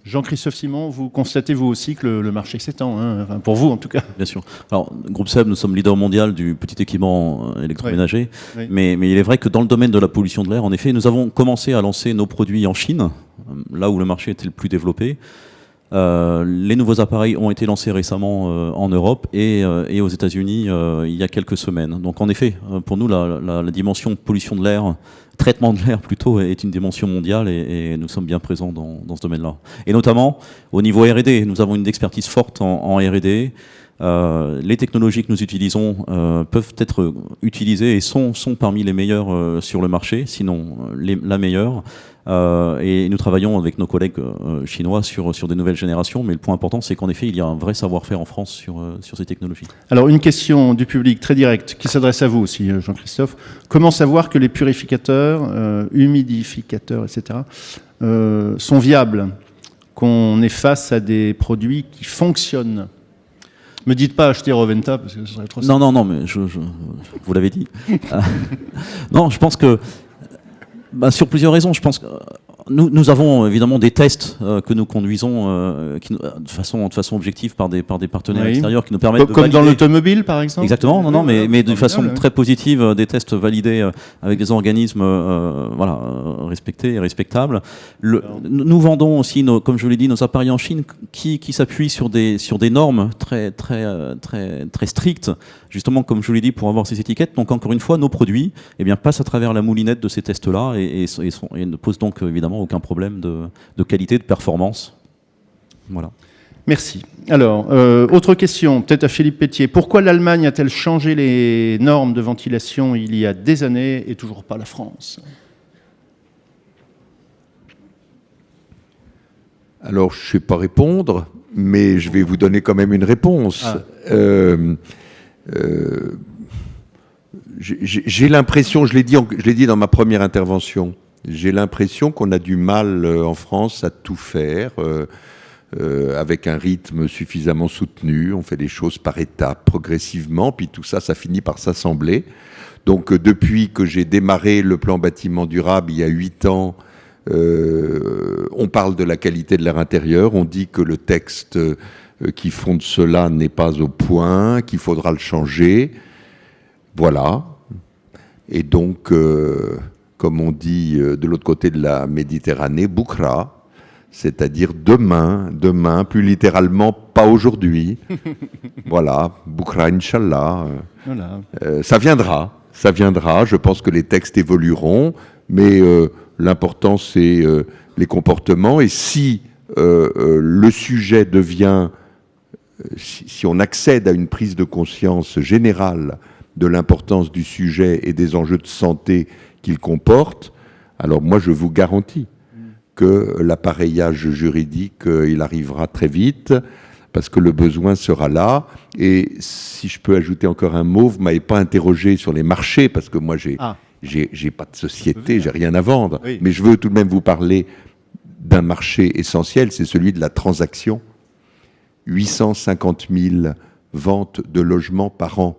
Jean-Christophe Simon, vous constatez vous aussi que le marché s'étend, hein, enfin, pour vous en tout cas. Bien sûr. Alors, Groupe SEB, nous sommes leader mondial du petit équipement électroménager, oui. Mais il est vrai que dans le domaine de la pollution de l'air, en effet, nous avons commencé à lancer nos produits en Chine, là où le marché était le plus développé. Les nouveaux appareils ont été lancés récemment en Europe et aux États-Unis il y a quelques semaines. Donc en effet, pour nous, la dimension pollution de l'air, traitement de l'air plutôt, est une dimension mondiale et nous sommes bien présents dans ce domaine-là. Et notamment au niveau R&D, nous avons une expertise forte en R&D. Les technologies que nous utilisons peuvent être utilisées et sont parmi les meilleures sur le marché, sinon la meilleure. Et nous travaillons avec nos collègues chinois sur des nouvelles générations, mais le point important, c'est qu'en effet, il y a un vrai savoir-faire en France sur ces technologies. Alors, une question du public très directe, qui s'adresse à vous aussi, Jean-Christophe. Comment savoir que les purificateurs, humidificateurs, etc., sont viables, qu'on est face à des produits qui fonctionnent? Me dites pas acheter Roventa, parce que ce serait trop simple. Non, mais vous l'avez dit. Non, je pense que sur plusieurs raisons. Je pense que nous avons évidemment des tests que nous conduisons de façon objective par des partenaires extérieurs qui nous permettent de comme valider. Dans l'automobile, par exemple. Exactement, mais de façon très positive, des tests validés avec des organismes respectés et respectables. Nous vendons aussi, comme je vous l'ai dit, nos appareils en Chine qui s'appuient sur des normes très strictes, justement comme je vous l'ai dit, pour avoir ces étiquettes. Donc encore une fois, nos produits passent à travers la moulinette de ces tests-là et ne posent donc évidemment aucun problème de qualité, de performance. Voilà. Merci. Alors, autre question, peut-être à Philippe Pétier. Pourquoi l'Allemagne a-t-elle changé les normes de ventilation il y a des années et toujours pas la France? Alors, je ne sais pas répondre, mais je vais vous donner quand même une réponse. J'ai l'impression, je l'ai dit dans ma première intervention, j'ai l'impression qu'on a du mal en France à tout faire avec un rythme suffisamment soutenu. On fait les choses par étapes, progressivement, puis tout ça, ça finit par s'assembler. Donc depuis que j'ai démarré le plan bâtiment durable il y a 8 ans, on parle de la qualité de l'air intérieur, on dit que le texte qui fonde cela n'est pas au point, qu'il faudra le changer. Voilà. Et donc, comme on dit de l'autre côté de la Méditerranée, Boukra, c'est-à-dire demain, plus littéralement, pas aujourd'hui. Voilà, Boukra, Inch'Allah. Voilà. Ça viendra. Je pense que les textes évolueront, mais l'important, c'est les comportements. Et si le sujet devient, si on accède à une prise de conscience générale de l'importance du sujet et des enjeux de santé qu'il comporte, alors moi je vous garantis que l'appareillage juridique, il arrivera très vite, parce que le besoin sera là. Et si je peux ajouter encore un mot, vous ne m'avez pas interrogé sur les marchés, parce que moi j'ai pas de société, j'ai rien à vendre, oui. Mais je veux tout de même vous parler d'un marché essentiel, c'est celui de la transaction. 850 000 ventes de logements par an.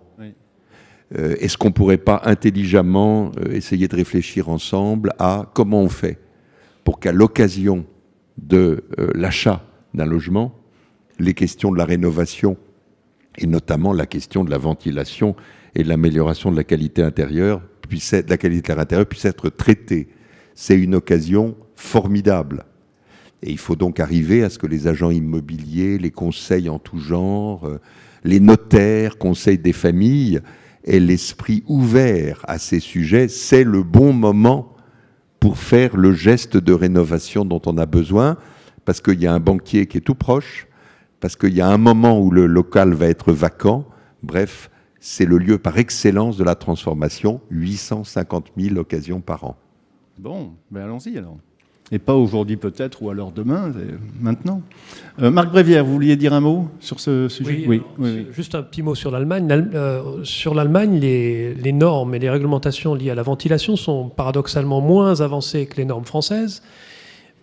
Est-ce qu'on ne pourrait pas intelligemment essayer de réfléchir ensemble à comment on fait pour qu'à l'occasion de l'achat d'un logement, les questions de la rénovation et notamment la question de la ventilation et de l'amélioration de la qualité intérieure, puisse être traitées. C'est une occasion formidable. Et il faut donc arriver à ce que les agents immobiliers, les conseils en tout genre, les notaires, conseils des familles, aient l'esprit ouvert à ces sujets. C'est le bon moment pour faire le geste de rénovation dont on a besoin, parce qu'il y a un banquier qui est tout proche, parce qu'il y a un moment où le local va être vacant. Bref, c'est le lieu par excellence de la transformation, 850 000 occasions par an. Bon, ben allons-y alors. Et pas aujourd'hui peut-être, ou alors demain, maintenant. Marc Brévière, vous vouliez dire un mot sur ce sujet? Oui. Juste un petit mot sur l'Allemagne. Sur l'Allemagne, les normes et les réglementations liées à la ventilation sont paradoxalement moins avancées que les normes françaises,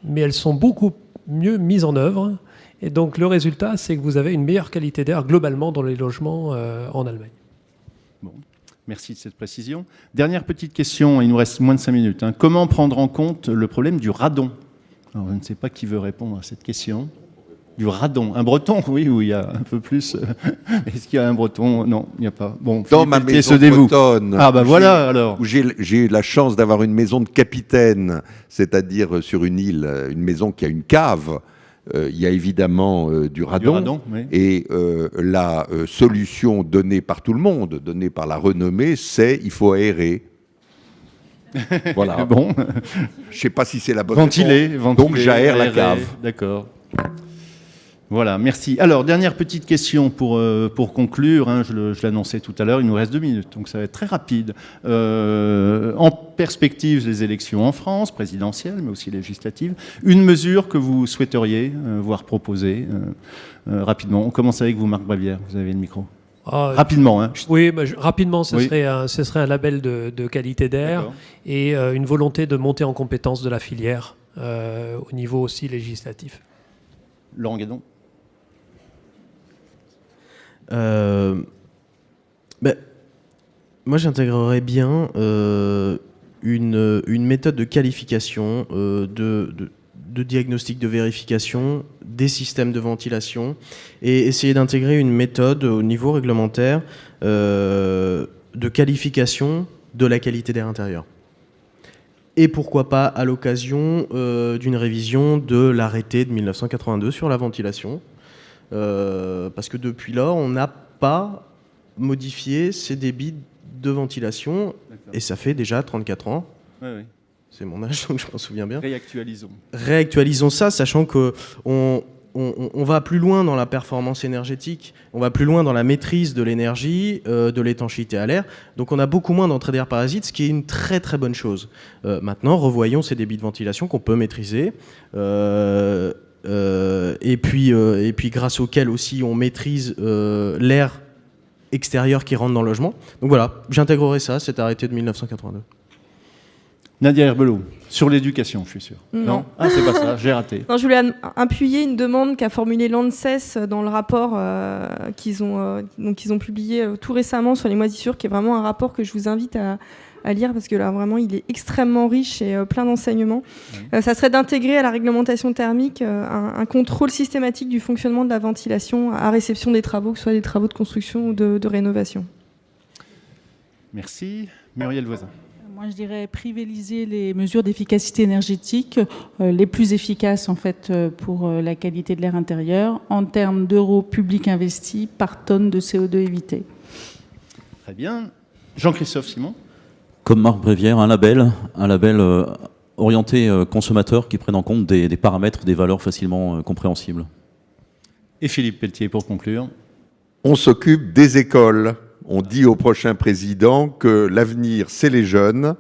mais elles sont beaucoup mieux mises en œuvre. Et donc le résultat, c'est que vous avez une meilleure qualité d'air globalement dans les logements en Allemagne. Bon. Merci de cette précision. Dernière petite question, il nous reste moins de 5 minutes. Comment prendre en compte le problème du radon? Alors, je ne sais pas qui veut répondre à cette question. Du radon. Un breton, oui, où il y a un peu plus. Est-ce qu'il y a un breton? Non, il n'y a pas. Bon, dans ma maison bretonne, ah ben voilà alors. Où j'ai eu la chance d'avoir une maison de capitaine, c'est-à-dire sur une île, une maison qui a une cave. Il y a évidemment du radon, oui. Et la solution donnée par tout le monde, donnée par la renommée, c'est il faut aérer. Voilà. Bon. Je ne sais pas si c'est la bonne ventiler, donc j'aère la cave. D'accord. Voilà, merci. Alors, dernière petite question pour conclure. Je l'annonçais tout à l'heure, il nous reste 2 minutes, donc ça va être très rapide. En perspective des élections en France, présidentielles, mais aussi législatives, une mesure que vous souhaiteriez voir proposer rapidement. On commence avec vous, Marc Brévière, vous avez le micro. Rapidement. Oui, rapidement, ce serait un label de qualité d'air et une volonté de monter en compétence de la filière au niveau aussi législatif. Laurent Guédon. Moi, j'intégrerais bien une méthode de qualification, de diagnostic, de vérification des systèmes de ventilation et essayer d'intégrer une méthode au niveau réglementaire de qualification de la qualité d'air intérieur. Et pourquoi pas à l'occasion d'une révision de l'arrêté de 1982 sur la ventilation. Parce que depuis lors, on n'a pas modifié ces débits de ventilation. Et ça fait déjà 34 ans. Oui, oui. C'est mon âge, donc je m'en souviens bien. Réactualisons ça, sachant qu'on va plus loin dans la performance énergétique, on va plus loin dans la maîtrise de l'énergie, de l'étanchéité à l'air. Donc on a beaucoup moins d'entrée d'air parasite, ce qui est une très très bonne chose. Maintenant, revoyons ces débits de ventilation qu'on peut maîtriser. Et puis grâce auquel aussi on maîtrise l'air extérieur qui rentre dans le logement. Donc voilà, j'intégrerai ça, cet arrêté de 1982. Nadia Herbelot, sur l'éducation, je suis sûr. Non. Ah, c'est pas ça, j'ai raté. Non, je voulais appuyer une demande qu'a formulée l'ANSES dans le rapport qu'ils ont publié tout récemment sur les moisissures, qui est vraiment un rapport que je vous invite à lire, parce que là, vraiment, il est extrêmement riche et plein d'enseignements. Oui. Ça serait d'intégrer à la réglementation thermique un contrôle systématique du fonctionnement de la ventilation à réception des travaux, que ce soit des travaux de construction ou de rénovation. Merci. Muriel Voisin. Moi, je dirais privilégier les mesures d'efficacité énergétique les plus efficaces en fait pour la qualité de l'air intérieur en termes d'euros publics investis par tonne de CO2 évité. Très bien. Jean-Christophe Simon. Comme Marc Brévière, un label orienté consommateur qui prenne en compte des paramètres, des valeurs facilement compréhensibles. Et Philippe Pelletier pour conclure. On s'occupe des écoles. On dit au prochain président que l'avenir, c'est les jeunes,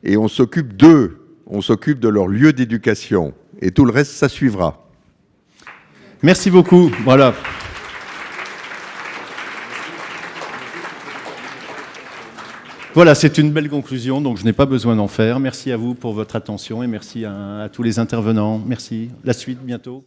et on s'occupe d'eux, on s'occupe de leur lieu d'éducation, et tout le reste, ça suivra. Merci beaucoup. Voilà. Voilà, c'est une belle conclusion, donc je n'ai pas besoin d'en faire. Merci à vous pour votre attention et merci à tous les intervenants. Merci. La suite bientôt.